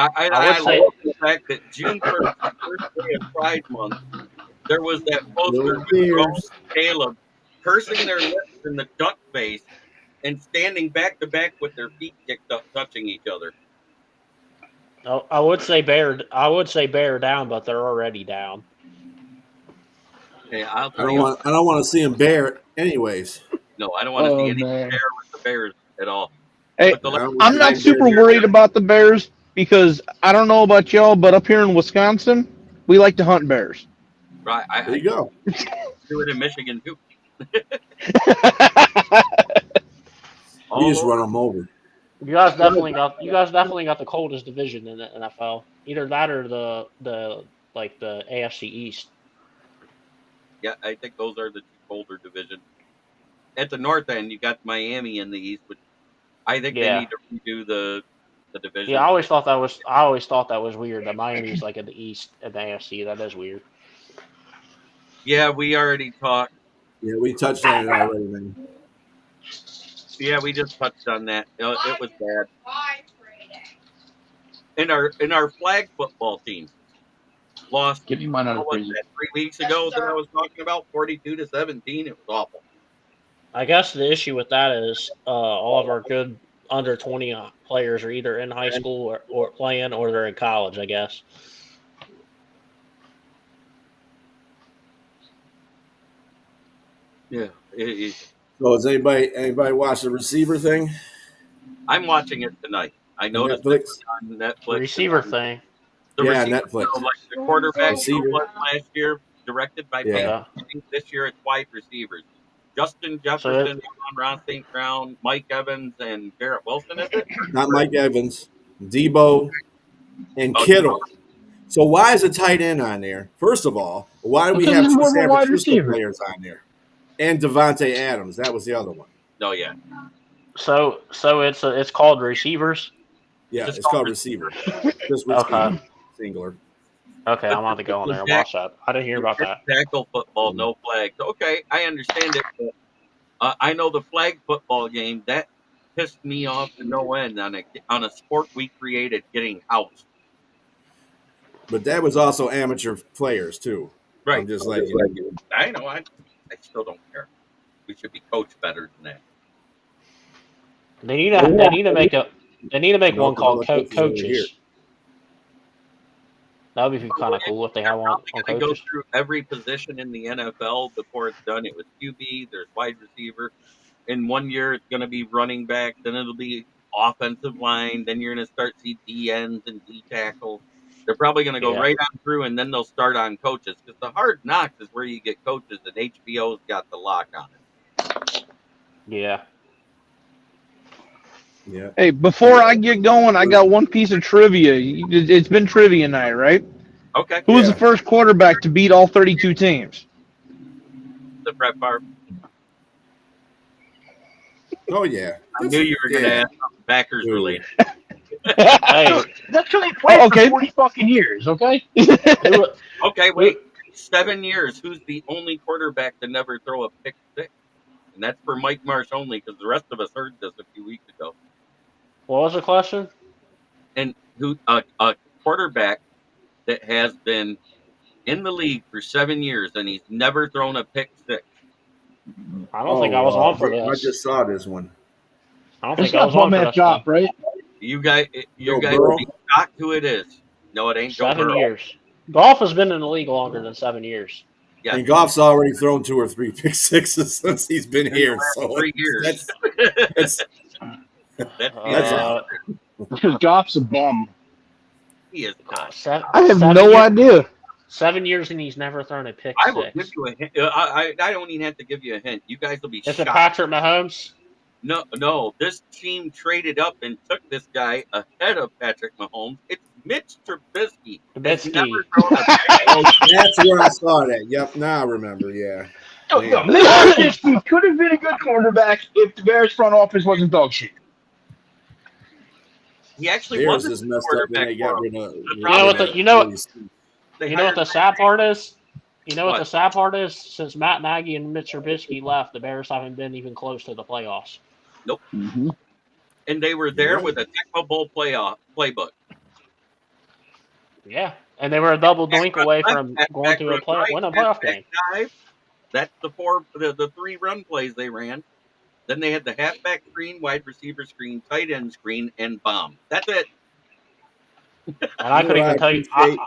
I love the fact that June 1st, the first day of Pride Month, there was that poster with Rose and Caleb pursing their lips in the duck face and standing back to back with their feet kicked up, touching each other. I would say bear down, but they're already down. Hey, I'll I tell don't you. want to see him bear it anyways. No, I don't want to see any man. bear with the Bears at all. Hey, But the I don't I'm want not to see super bear worried about the Bears because I don't know about y'all, but up here in Wisconsin, we like to hunt bears. right, There you go. do it in Michigan too. You just run them over. You guys definitely got the coldest division in the NFL. Either that or the AFC East. Yeah, I think those are the two colder divisions. At the north end, you got Miami in the east, but I think they need to redo the division. Yeah, I always thought that was weird. That Miami's like in the East and the AFC. That is weird. Yeah, we already talked. Yeah, we touched on it already, man. Yeah, we just touched on that. It was bad. In our flag football team lost. Give me mine out of What was prison. that, 3 weeks ago that I was talking about? 42-17. It was awful. I guess the issue with that is all of our good under 20 players are either in high school or playing or they're in college, I guess. Yeah. So has anybody watch the receiver thing I'm watching it tonight. I on noticed it Netflix? on The Netflix and receiver on thing. the Yeah, receiver Netflix. show, like the quarterback show Receiver. was last year, directed by Peyton Yeah. Okay. Manning. This year it's wide receivers. Justin So Jefferson, Ron St. Brown, Mike Evans, and Garrett Wilson, is it? Not Mike Evans, Debo, and Oh, Kittle. So why is a tight end on there? First of all, why do we Because have he's two more of a San wide Francisco receiver. players on there? And Devontae Adams. That was the other one. no, yeah. it's called receivers. Yeah, Just it's call called it receiver. Just Okay. receiver. Singular. Okay, But I'm about to go on the there and tack- watch that. I didn't hear about the that. tackle football, no flags. Okay, I understand it. But, I know the flag football game that pissed me off to no end on a sport we created getting housed. But that was also amateur players too. Right. I'm just letting you know. I know. I still don't care. We should be coached better than that. They need to make No, one because all called the coaches over here. coaches. That would be kind of cool if they They're had one probably on going to go coaches. through every position in the NFL before it's done. It was QB, there's wide receiver. In 1 year, it's going to be running back. Then it'll be offensive line. Then you're going to start to see D ends and D tackles. They're probably going to go Yeah. right on through, and then they'll start on coaches because the hard knocks is where you get coaches, and HBO's got the lock on it. Yeah. Yeah. Hey, before I get going, I got one piece of trivia. It's been trivia night, right? Okay, Who was Yeah. the first quarterback to beat all 32 teams? the Brett Favre. Oh yeah. I knew you were going to Yeah. ask something backers Ooh. related. Hey, That's because he played okay. for 40 fucking years, okay? who, Okay, wait. 7 years. Who's the only quarterback to never throw a pick six? And that's for Mike Marsh only because the rest of us heard this a few weeks ago. what was the question? And who a quarterback that has been in the league for 7 years and he's never thrown a pick six. I don't think I was on for I this. just saw this one. I don't It's think I not was on for Bowman this Chop, one. right? You guys Joe will Burrow? be shocked who it is. No, it ain't Joe 7 Burrow. years. Golf has been in the league longer than 7 years. Yeah. And Goff's already thrown 2 or 3 pick sixes since he's been In the here. last So 3 years. that's That's Uh, Because Goff's a bum. he is not. I have no idea. 7 years and he's never thrown a pick I will give six. you a hint. I don't even have to give you a hint. You guys will be Is it shocked. Patrick Mahomes? No. This team traded up and took this guy ahead of Patrick Mahomes. It's Mitch Trubisky. Has Trubisky. never thrown a pick. oh, that's where I saw that. Yep, now I remember. Yeah. Yo, Mitch Trubisky could have been a good quarterback if the Bears front office wasn't dog shit. He actually Bears wasn't is the messed up. Then quarterback they got for him. rid of. You know what They You know what the hired sad part is? You know what What? the sad part is? Since Matt Nagy and Mitch Trubisky left, the Bears haven't been even close to the playoffs. Nope. Mm-hmm. And they were there Right. with a Tecmo Bowl playbook. Yeah, and they were a double doink away from going to a win a playoff game. Dive. That's the 3 run plays they ran. Then they had the halfback screen, wide receiver screen, tight end screen, and bomb. That's it. And I couldn't even tell you. appreciate-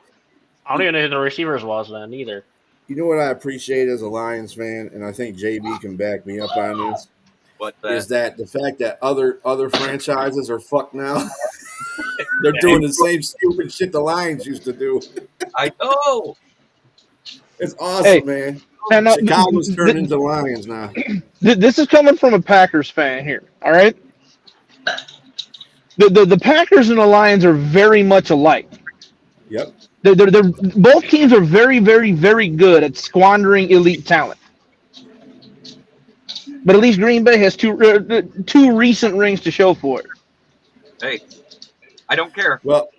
I don't even know who the receivers was then either. You know what I appreciate as a Lions fan, and I think JB can back me up on this, But is that the fact that other franchises are fucked now. They're doing the same stupid shit the Lions used to do. I know. It's awesome, Hey, man. And, Chicago's turned into Lions now. This is coming from a Packers fan here. All right. The Packers and the Lions are very much alike. Yep. They're both teams are very, very, very good at squandering elite talent. But at least Green Bay has two recent rings to show for it. Hey, I don't care. Well,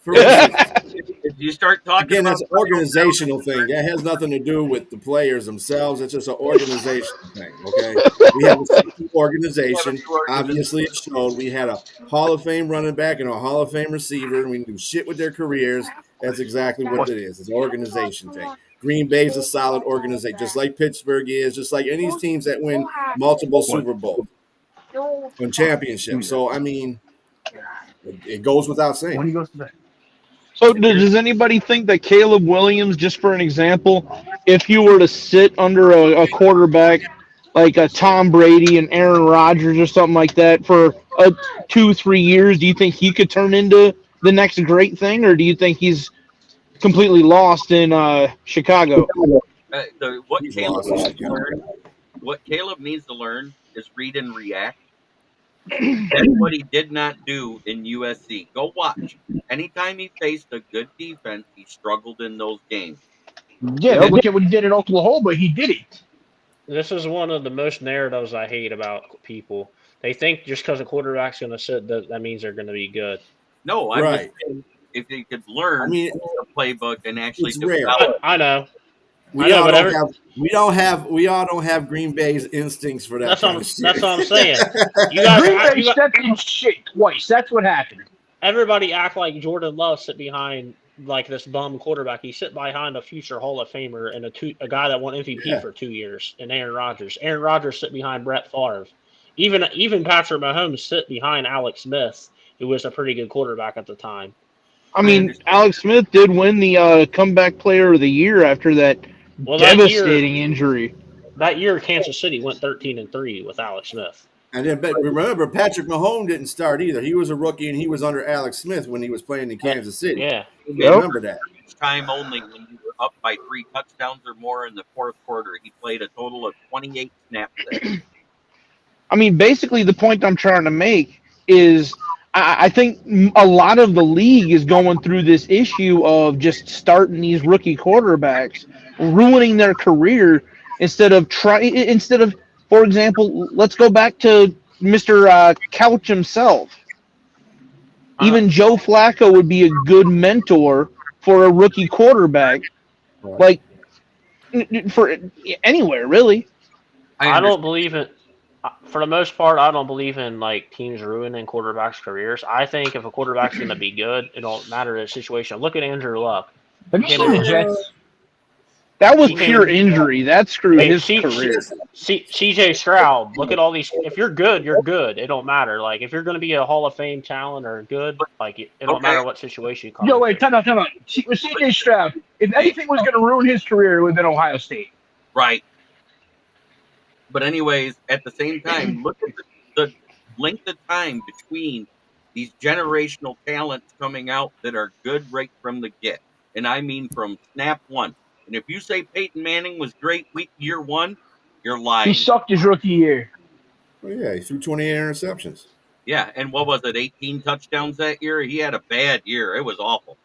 for instance, If you start talking again, about that's an organizational thing. That has nothing to do with the players themselves. It's just an organizational thing, okay? We have a super organization. Obviously, it showed. We had a Hall of Fame running back and a Hall of Fame receiver, and we do shit with their careers. That's exactly what it is. It's an organization thing. Green Bay's a solid organization, just like Pittsburgh is, just like any of these teams that win multiple Super Bowls and championships. So, I mean, it goes without saying. When he goes to bed. So does anybody think that Caleb Williams, just for an example, if you were to sit under a quarterback like a Tom Brady and Aaron Rodgers or something like that for 2-3 years, do you think he could turn into the next great thing, or do you think he's completely lost in Chicago? What He's Caleb lost in needs to Chicago. learn, what Caleb needs to learn is read and react. That's what he did not do in USC. Go watch. Anytime he faced a good defense, he struggled in those games. Yeah, but look at what he did in Oklahoma. He did it. This is one of the most narratives I hate about people. They think just because a quarterback's going to sit, that means they're going to be good. No, I'm just Right. saying if he could I learn mean, the playbook and actually it's rare. develop. I know. We I know, all but don't have Green Bay's instincts for that kind of shit. that's what I'm saying. You guys, Green Bay you got, stepped in shit twice. That's what happened. everybody act like Jordan Love sit behind like this bum quarterback. He sit behind a future Hall of Famer and a guy that won MVP Yeah. for 2 years, and Aaron Rodgers. Aaron Rodgers sit behind Brett Favre. Even Patrick Mahomes sit behind Alex Smith, who was a pretty good quarterback at the time. I mean, Alex Smith did win the comeback player of the year after that devastating injury. That year, Kansas City went 13-3 with Alex Smith. And then, but remember, Patrick Mahomes didn't start either. He was a rookie, and he was under Alex Smith when he was playing in Kansas City. Yeah. Remember that. Time only when you were up by 3 touchdowns or more in the fourth quarter. He played a total of 28 snaps there. I mean, basically, the point I'm trying to make is I think a lot of the league is going through this issue of just starting these rookie quarterbacks, ruining their career instead of, for example, let's go back to Mr. Couch himself. Even Joe Flacco would be a good mentor for a rookie quarterback, like for anywhere, really. I don't believe it. For the most part, I don't believe in like teams ruining quarterbacks' careers. I think if a quarterback's going to be good, it don't matter the situation. Look at Andrew Luck. Have you seen the Jets? That was pure injury. That screwed his career. CJ Stroud. Look at all these. If you're good, you're good. It don't matter. Like if you're going to be a Hall of Fame talent or good, like it don't matter what situation you come. Yo, wait, time out. With CJ Stroud, if anything was going to ruin his career, it would have been Ohio State. Right. But anyways, at the same time, look at the length of time between these generational talents coming out that are good right from the get. And I mean from snap one. And if you say Peyton Manning was great year one, you're lying. He sucked his rookie year. Well, yeah, he threw 28 interceptions. Yeah, and what was it, 18 touchdowns that year? He had a bad year. It was awful.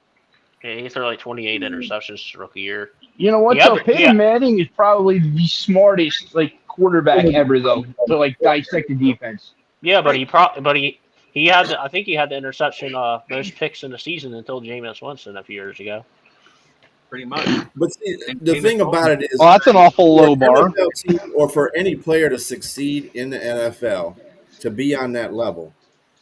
Yeah, he threw like 28 interceptions his rookie year. You know what, though? Peyton Manning is probably the smartest quarterback ever, though, to dissect the defense. Yeah, but he had I think he had the interception most picks in the season until Jameis Winston a few years ago. Pretty much. But see, the thing about it is, that's an awful low bar. Or for any player to succeed in the NFL, to be on that level,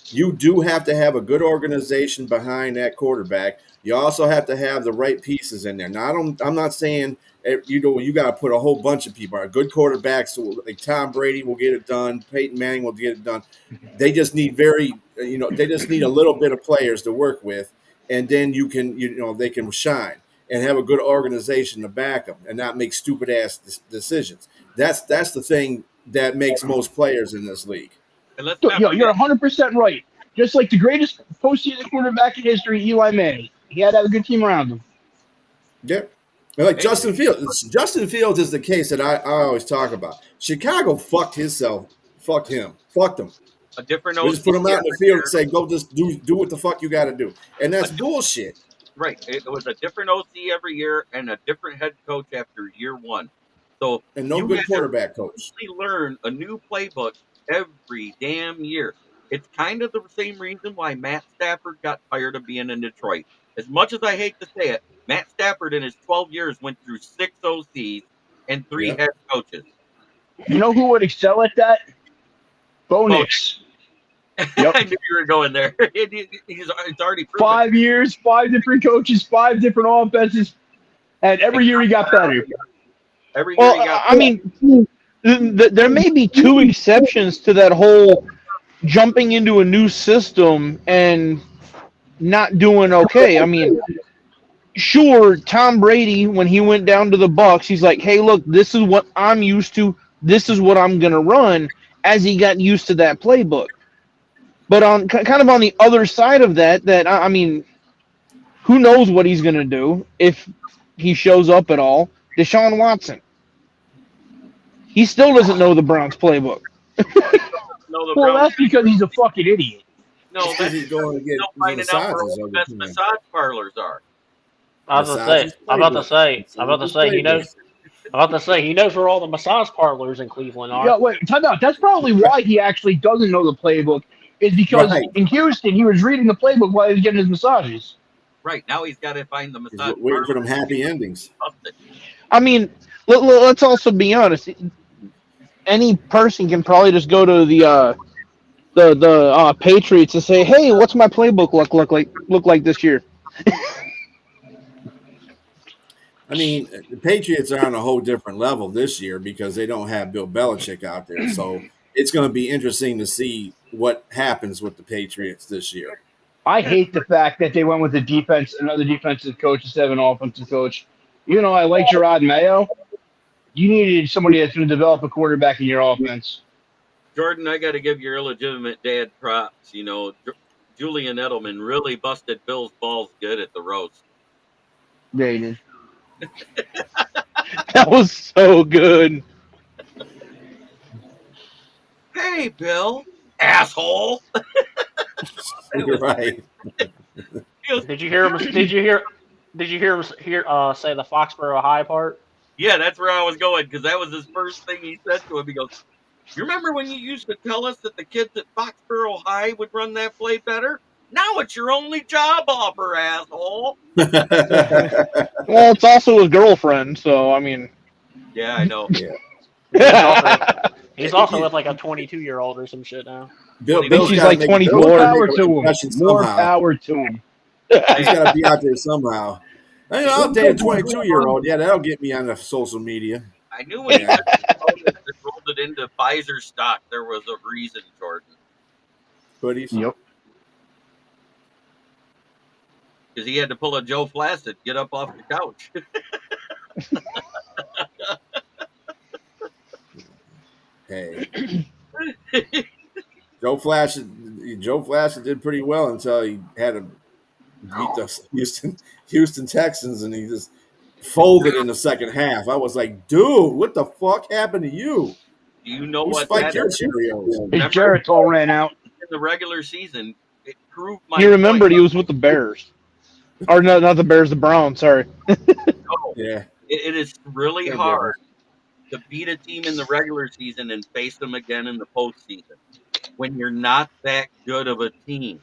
you do have to have a good organization behind that quarterback. You also have to have the right pieces in there. Now, I'm not saying you got to put a whole bunch of people. A good quarterback, so like Tom Brady will get it done. Peyton Manning will get it done. They just need they just need a little bit of players to work with, and then they can shine and have a good organization to back them and not make stupid ass decisions. That's the thing that makes most players in this league. You're 100% right. Just like the greatest postseason quarterback in history, Eli Manning. He had to have a good team around him. Yep. Like Justin Fields. Justin Fields is the case that I always talk about. Chicago fucked him. Fucked him. A different OC. Just put him out in the field and say, go just do what the fuck you got to do. And that's bullshit. Right. It was a different OC every year and a different head coach after year one. So and no good quarterback coach. You learn a new playbook every damn year. It's kind of the same reason why Matt Stafford got tired of being in Detroit. As much as I hate to say it, Matt Stafford in his 12 years went through 6 OCs and 3 head coaches. You know who would excel at that? Bo Nix. Yep. I knew you were going there. He's already proven. 5 years, 5 different coaches, 5 different offenses, and every year he got better. Every year he got better. I mean, there may be 2 exceptions to that whole jumping into a new system and not doing okay. I mean, sure, Tom Brady, when he went down to the Bucs, he's like, hey, look, this is what I'm used to. this is what I'm going to run as he got used to that playbook. But on kind of on the other side of that, I mean, who knows what he's going to do if he shows up at all? Deshaun Watson. He still doesn't know the Browns playbook. No, the Well, Browns. that's because he's a fucking idiot. No, Because that's he's going to get still finding out where all massages the all the best time. massage parlors are. I was gonna say, I'm about to say, he knows. I'm about to say he knows where all the massage parlors in Cleveland Yeah, are. wait, time out. That's probably why he actually doesn't know the playbook, is because Right. in Houston he was reading the playbook while he was getting his massages. Right, now he's got to find the He's massage waiting for parlor. them happy endings. Busted. I mean, let's also be honest. Any person can probably just go to the Patriots and say, "Hey, what's my playbook look like this year?" I mean, the Patriots are on a whole different level this year because they don't have Bill Belichick out there. So it's going to be interesting to see what happens with the Patriots this year. I hate the fact that they went with another defensive coach instead of an offensive coach. You know, I like Gerard Mayo. You needed somebody that's going to develop a quarterback in your offense. Jordan, I got to give your illegitimate dad props. You know, Julian Edelman really busted Bill's balls good at the roast. They did. That was so good. Hey, Bill, asshole. You're right. Did you hear him? Did you hear him say the Foxborough High part? Yeah, that's where I was going because that was his first thing he said to him. He goes, "You remember when you used to tell us that the kids at Foxborough High would run that play better? Now it's your only job offer, asshole." Well, it's also his girlfriend, so I mean. Yeah, I know. Yeah. He's also with like a 22-year-old or some shit now. Bill's she's gotta like make- 24. Bill's More gotta power make to an him. impression More somehow. power to him. He's got to be out there somehow. You know, I'll date a 22-year-old. Yeah, that'll get me on the social media. I knew when he Yeah. rolled it into Pfizer stock, there was a reason, Jordan. Hoodies. Yep. Because he had to pull a Joe Flacid, get up off the couch. Hey. Joe Flacid did pretty well until he had to beat the Houston Texans, and he just folded in the second half. I was like, dude, what the fuck happened to you? Do you know Who what spiked that your is? Cheerios? His Geritol ran out. In the regular season, it proved my He remembered point. he was with the Bears. Or no, not the Bears, the Browns, sorry. No, Yeah. it is really Same hard to beat a team in the regular season and face them again in the postseason when you're not that good of a team.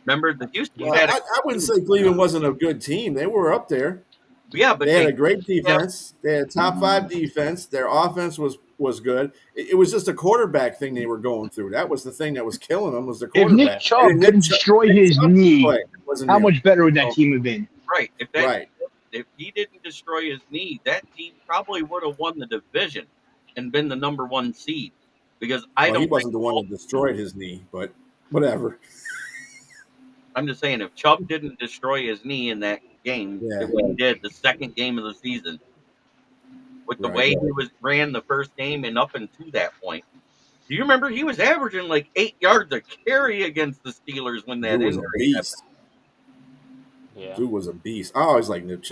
Remember, the Houston Well, had I wouldn't say Cleveland wasn't a good team. They were up there. yeah, but They had a great defense. They had a top 5 defense. Their offense was good. It was just a quarterback thing they were going through. That was the thing that was killing them, was the If quarterback. Nick Chubb And didn't destroy his Chubb knee, play wasn't how there. much better would that team have been? right. Right. If he didn't destroy his knee, that team probably would have won the division and been the number 1 seed. Because Well, he wasn't the one that destroyed his knee, but whatever. I'm just saying, if Chubb didn't destroy his knee in that game, Yeah. that we did the second game of the season, with the Right. way he ran the first game and up until that point, do you remember he was averaging like 8 yards a carry against the Steelers when that Dude was a injury beast. happened? Yeah. Dude was a beast. I always liked Nick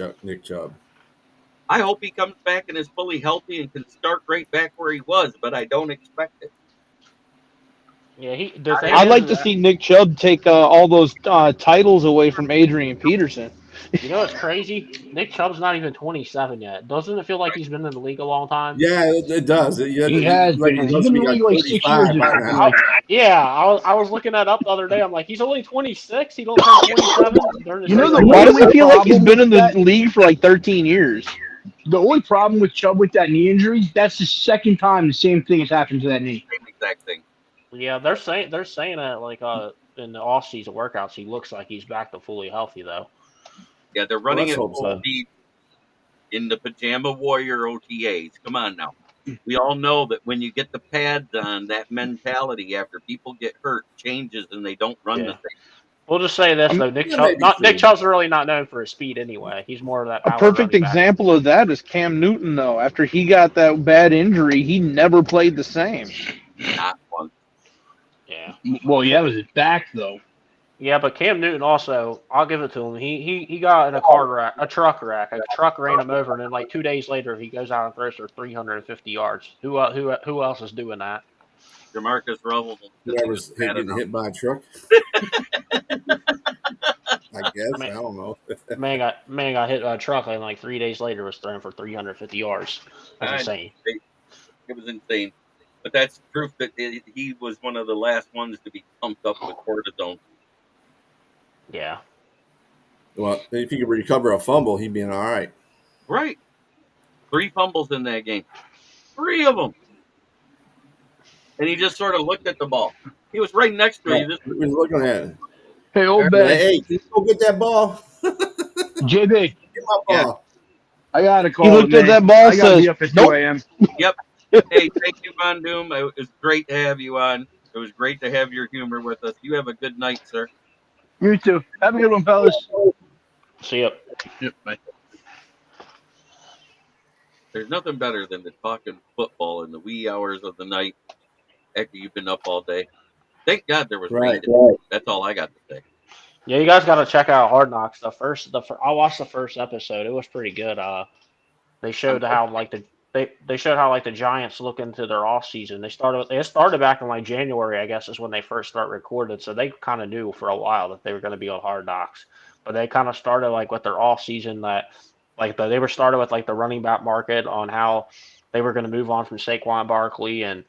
Chubb. I hope he comes back and is fully healthy and can start right back where he was, but I don't expect it. Yeah, I'd like to see Nick Chubb take all those titles away from Adrian Peterson. You know what's crazy? Nick Chubb's not even 27 yet. Doesn't it feel like he's been in the league a long time? Yeah, it does. He has been. He's been in the league like 6 years. Yeah, I was looking that up the other day. I'm like, he's only 26. He don't turn 27. You know Why do we feel like he's been in the that- league for like 13 years? The only problem with Chubb with that knee injury, that's the second time the same thing has happened to that knee. Same exact thing. Yeah, they're saying that like in the off-season workouts, he looks like he's back to fully healthy though. Yeah, they're running let's it hope full so. speed in the Pajama Warrior OTAs. Come on now. We all know that when you get the pads on, that mentality after people get hurt changes and they don't run the same. We'll just say this though, That may be Nick true. Chubb's really not known for his speed anyway. He's more of that A power perfect running back. example of that is Cam Newton, though. After he got that bad injury, he never played the same. Not one. Yeah. Well, yeah, it was his back though. Yeah, but Cam Newton also, I'll give it to him. He got in a truck wreck. A truck ran him over, and then like 2 days later, he goes out and throws for 350 yards. Who else is doing that? Jamarcus Russell. Whoever's getting hit by a truck. I guess. I don't know. Man got hit by a truck, and like 3 days later was thrown for 350 yards. That's insane. It was insane. But that's proof that he was one of the last ones to be pumped up with cortisone. Yeah. Well, if he could recover a fumble, he'd be all right. Right. 3 fumbles in that game. 3 of them. And he just sort of looked at the ball. He was right next to you. He was looking at it. Hey, old man. Hey, can you go get that ball? JB, Get my ball. I got to call. He looked at that ball. I got to be up at 2 a.m. Yep. Hey, thank you, Von Doom. It was great to have you on. It was great to have your humor with us. You have a good night, sir. You too. Have a good one, fellas. See ya. Yep, bye. There's nothing better than the talking football in the wee hours of the night after you've been up all day. Thank God there was rain. That's all I got to say. Yeah, you guys got to check out Hard Knocks. I watched the first episode. It was pretty good. They showed how like they showed how like the Giants look into their off season. They started back in like January, I guess, is when they first start recording. So they kind of knew for a while that they were going to be on Hard Knocks. But they kind of started like with their off season they were started with like the running back market on how they were going to move on from Saquon Barkley, and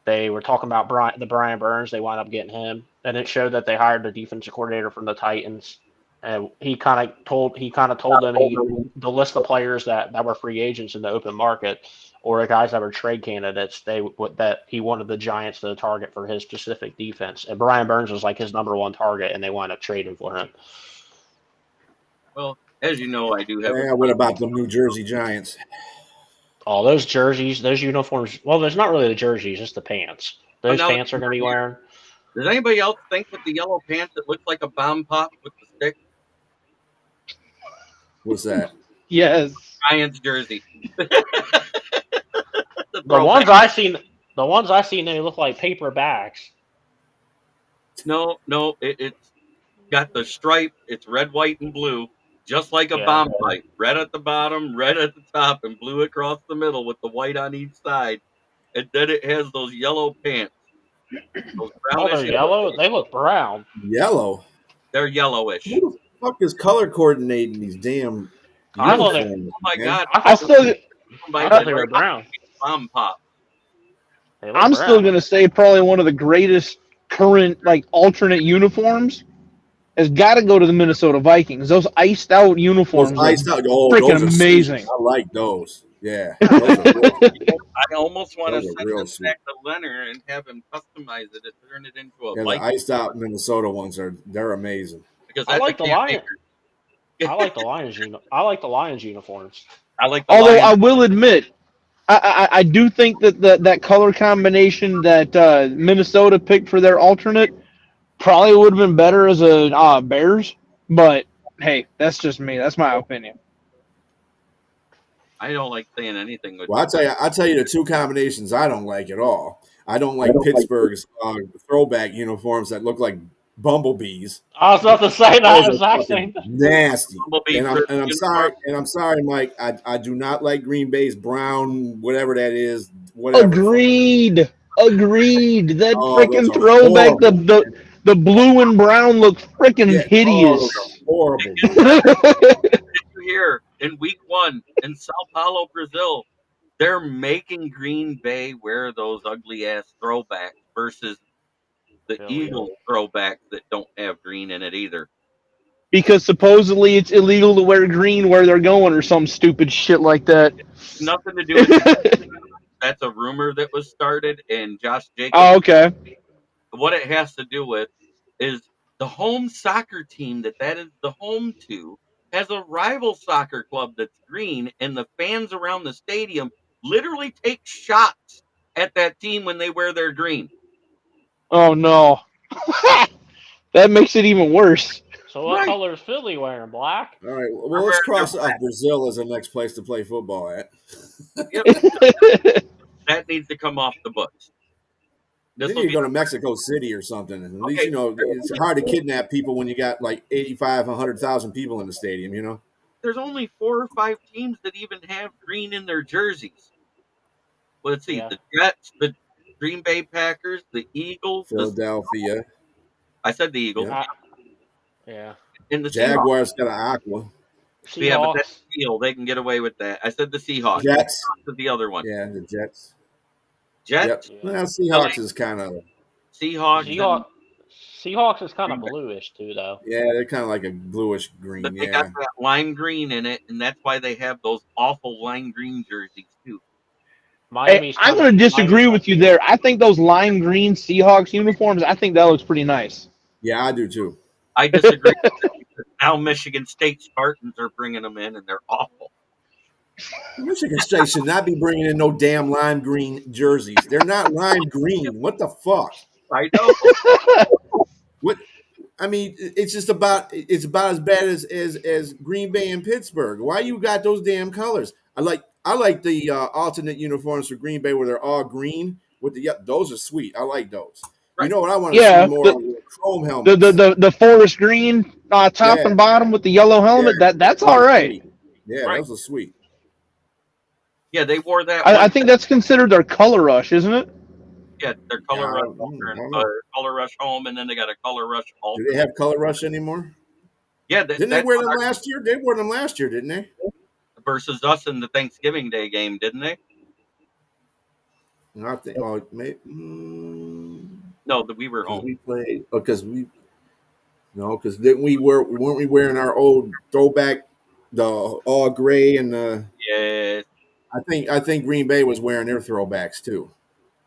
they were talking about Brian Burns. They wound up getting him, and it showed that they hired the defensive coordinator from the Titans. And he kind of told them the list of players that were free agents in the open market or the guys that were trade candidates that he wanted the Giants to target for his specific defense. And Brian Burns was like his number one target, and they wound up trading for him. Well, as you know, I do have. Yeah, what about the New Jersey Giants? Oh, those jerseys, those uniforms. Well, there's not really the jerseys, just the pants. Those pants are going to be wearing. Does anybody else think with the yellow pants it looks like a bomb pop with the stick? What's that? Yes. Giants jersey. The ones I seen, they look like paper bags. No, it's got the stripe. It's red, white, and blue, just like a bomb pipe. Red at the bottom, red at the top, and blue across the middle with the white on each side. And then it has those yellow pants. Those they're yellow? They look brown. Yellow? They're yellowish. Who the fuck is color coordinating these damn uniforms? Oh my God! I thought they were brown. Bomb pop. I'm still gonna say probably one of the greatest current like alternate uniforms has got to go to the Minnesota Vikings. Those iced out uniforms, freaking amazing. I like those. Yeah, those are I almost want to send them back to Leonard and have him customize it and turn it into a. Yeah, the iced out Minnesota ones they're amazing. Because I like the Lions. I like the Lions uniforms. Although I will admit, I do think that color combination that Minnesota picked for their alternate probably would have been better as a Bears. But hey, that's just me. That's my opinion. I don't like saying anything. Well, I'll tell you the two combinations I don't like at all. I don't like Pittsburgh's throwback uniforms that look like bumblebees. I was about to say that exact same thing. Nasty. I'm sorry, Mike. I do not like Green Bay's brown, whatever that is. Whatever. Agreed. That freaking throwback, the blue and brown look freaking hideous. Horrible. Here in week 1 in Sao Paulo, Brazil, they're making Green Bay wear those ugly ass throwbacks versus the Eagles throwbacks that don't have green in it either. Because supposedly it's illegal to wear green where they're going or some stupid shit like that. Nothing to do with it. That's a rumor that was started, and Josh Jacobs. Oh, okay. What it has to do with is the home soccer team that is the home to has a rival soccer club that's green, and the fans around the stadium literally take shots at that team when they wear their green. Oh, no. That makes it even worse. So what Right. color is Philly wearing? Black? All right. Well, let's cross off Brazil as the next place to play football at. Yep, that needs to come off the books. This Then will you be go to Mexico City or something. At least, okay. it's hard to kidnap people when you got like 85, 100,000 people in the stadium, There's only 4 or 5 teams that even have green in their jerseys. Let's see: Yeah. the Jets, the Green Bay Packers, the Eagles. Philadelphia. I said the Eagles, Yeah. Yeah. and the Seahawks. Jaguars got an aqua. Yeah, but that's Seahawks. steel. They can get away with that. I said the Seahawks. Jets. Seahawks is the other one. Yeah, the Jets. Yep. Jets, Yeah. Well, Philly, Seahawks is kind of, Seahawks, and Seahawks is kind of Green Bay. bluish too, though. yeah, they're kind of like a bluish green. But they got Yeah. that lime green in it, and that's why they have those awful lime green jerseys too. Miami's I'm kind going to of disagree with you there. I think those lime green Seahawks uniforms, I think that looks pretty nice. Yeah, I do too. I disagree. Now Michigan State Spartans are bringing them in, and they're awful. Michigan State should not be bringing in no damn lime green jerseys. They're not lime green. What the fuck? I know. What? I mean, it's about as bad as Green Bay and Pittsburgh. Why you got those damn colors? I like the alternate uniforms for Green Bay where they're all green with those are sweet. I like those. You Right. know what I want to Yeah, see more of? Chrome The helmets. the forest green top Yeah. and bottom with the yellow helmet. That's Those all are right. sweet. Yeah, Right. those are sweet. Yeah, they wore that. I think that's considered their color rush, isn't it? Yeah, their color Yeah, rush I over and don't know. color rush home, and then they got a color rush Do alternate. they have Color Rush anymore? Yeah, Didn't they wear them last year? They wore them last year, didn't they? versus us in the Thanksgiving Day game, didn't they? I think. Oh, maybe. No, that we were home. We played because didn't weren't we wearing our old throwback, the all gray and the. Yes. I think Green Bay was wearing their throwbacks too.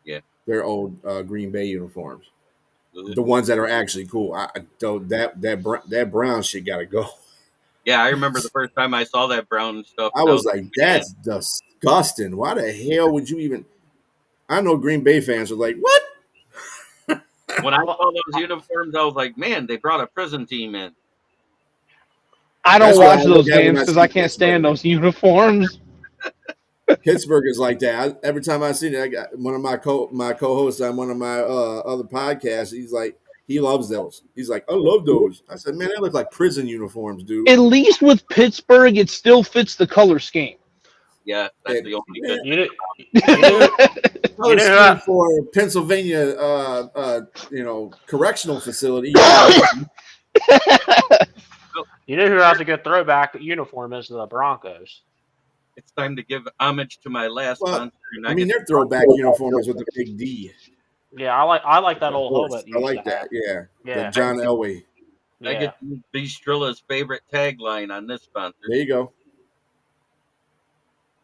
Yeah. Their old Green Bay uniforms, Good. the ones that are actually cool. That brown shit got to go. Yeah, I remember the first time I saw that brown stuff. I was like, that's disgusting. Why the hell would you even? I know Green Bay fans are like, what? When I saw those uniforms, I was like, man, they brought a prison team in. I don't That's what watch I look those at when games I because see I can't Pittsburgh. stand those uniforms. Pittsburgh is like that. Every time I see it, I got one of my co-hosts on one of my other podcasts. He's like, he loves those. He's like, I love those. I said, man, they look like prison uniforms, dude. At least with Pittsburgh, it still fits the color scheme. Yeah, that's the only good. Color scheme for Pennsylvania, correctional facility. You know who has a good throwback uniform is the Broncos. It's time to give homage to my last sponsor. I mean, their throwback uniform is with the big D. Yeah, I like that old helmet. I like that. Yeah. Yeah. The John Elway. I get Bistrilla's favorite tagline on this sponsor. There you go.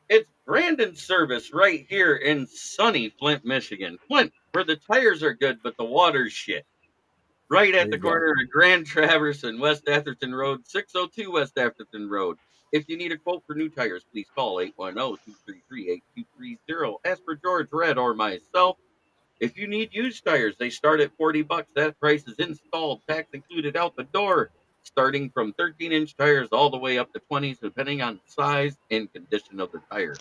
It's Brandon Service right here in sunny Flint, Michigan. Flint, where the tires are good, but the water's shit. Right at the corner of Grand Traverse and West Atherton Road, 602 West Atherton Road. If you need a quote for new tires, please call 810-233-8230. Ask for George Red or myself. If you need used tires, they start at $40. That price is installed, tax included out the door, starting from 13-inch tires all the way up to 20s, depending on size and condition of the tire.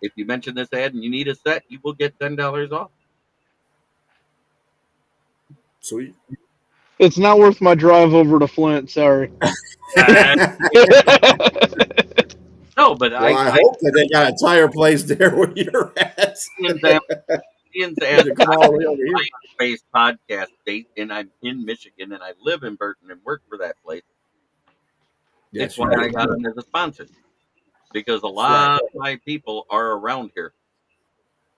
If you mention this ad and you need a set, you will get $10 off. Sweet. It's not worth my drive over to Flint. Sorry. No, but I hope that they got a tire place there where you're at. Ian's based podcast state, and I'm in Michigan, and I live in Burton and work for that place. Yes, That's why I got him as a sponsor, because a lot of my people are around here.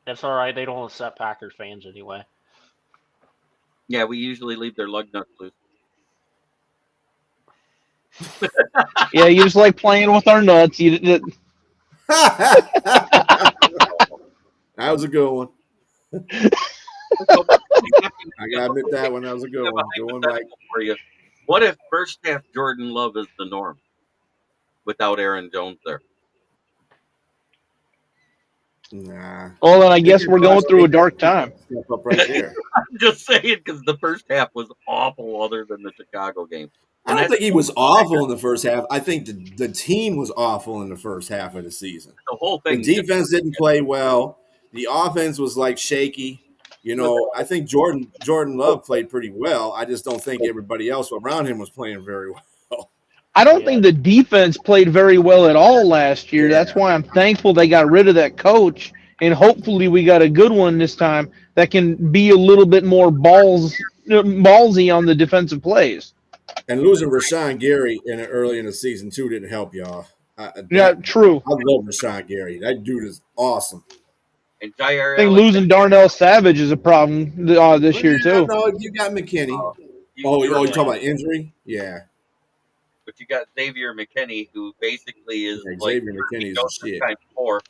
That's all right. They don't accept Packers fans anyway. Yeah, we usually leave their lug nuts loose. Yeah, you just like playing with our nuts. That was a good one. I gotta admit that one. That was a good one. Good one, Mike. For you. What if first half Jordan Love is the norm without Aaron Jones there? Nah. Well, then I They guess could we're going through a dark keep time. that stuff up right there. I'm just saying because the first half was awful, other than the Chicago game, I and don't that's think he was awful in the first half. I think the team was awful in the first half of the season. the whole The thing. defense didn't play well. The offense was like shaky. I think Jordan Love played pretty well. I just don't think everybody else around him was playing very well. I don't Yeah, think the defense played very well at all last year. That's Yeah. why I'm thankful they got rid of that coach, and hopefully we got a good one this time that can be a little bit more ballsy on the defensive plays. And losing Rashawn Gary early in the season too didn't help y'all. Yeah, true. I love Rashawn Gary. That dude is awesome. And Jair I think Alexander, losing Darnell Savage is a problem this Well, year yeah, too. no, you got McKinney. you're You right, talking about injury? Yeah. but you got Xavier McKinney, who basically is Yeah, like Xavier McKinney is the Joseph shit. times 4.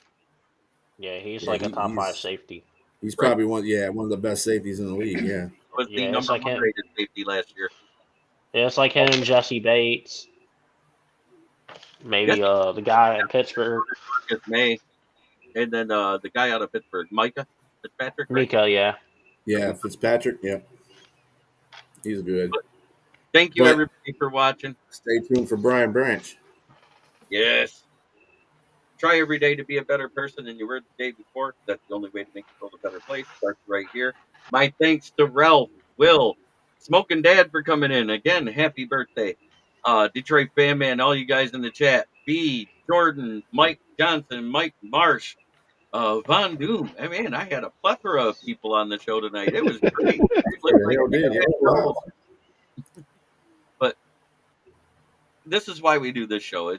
yeah, he's Yeah, like a top five safety. he's Right, probably one of the best safeties in the league. Yeah. was the Yeah, it's number like 1 him. rated safety last year. Yeah, it's like him, Jesse Bates, Yes, maybe the guy in Pittsburgh, Marcus May, and then the guy out of Pittsburgh, Micah Fitzpatrick, right? Mika. Yeah, Yeah, Fitzpatrick. Yeah, he's good. Thank you, But everybody, for watching. stay tuned for Brian Branch. Yes. Try every day to be a better person than you were the day before. That's the only way to make the world a better place. Starts right here. My thanks to Ralph, Will, Smokin Dad for coming in. Again, happy birthday. Detroit fan man, all you guys in the chat. B, Jordan, Mike Johnson, Mike Marsh, Von Doom. I mean, I had a plethora of people on the show tonight. It was great. It looked The like hell we did. had Yeah. Wow. doubles. But this is why we do this show.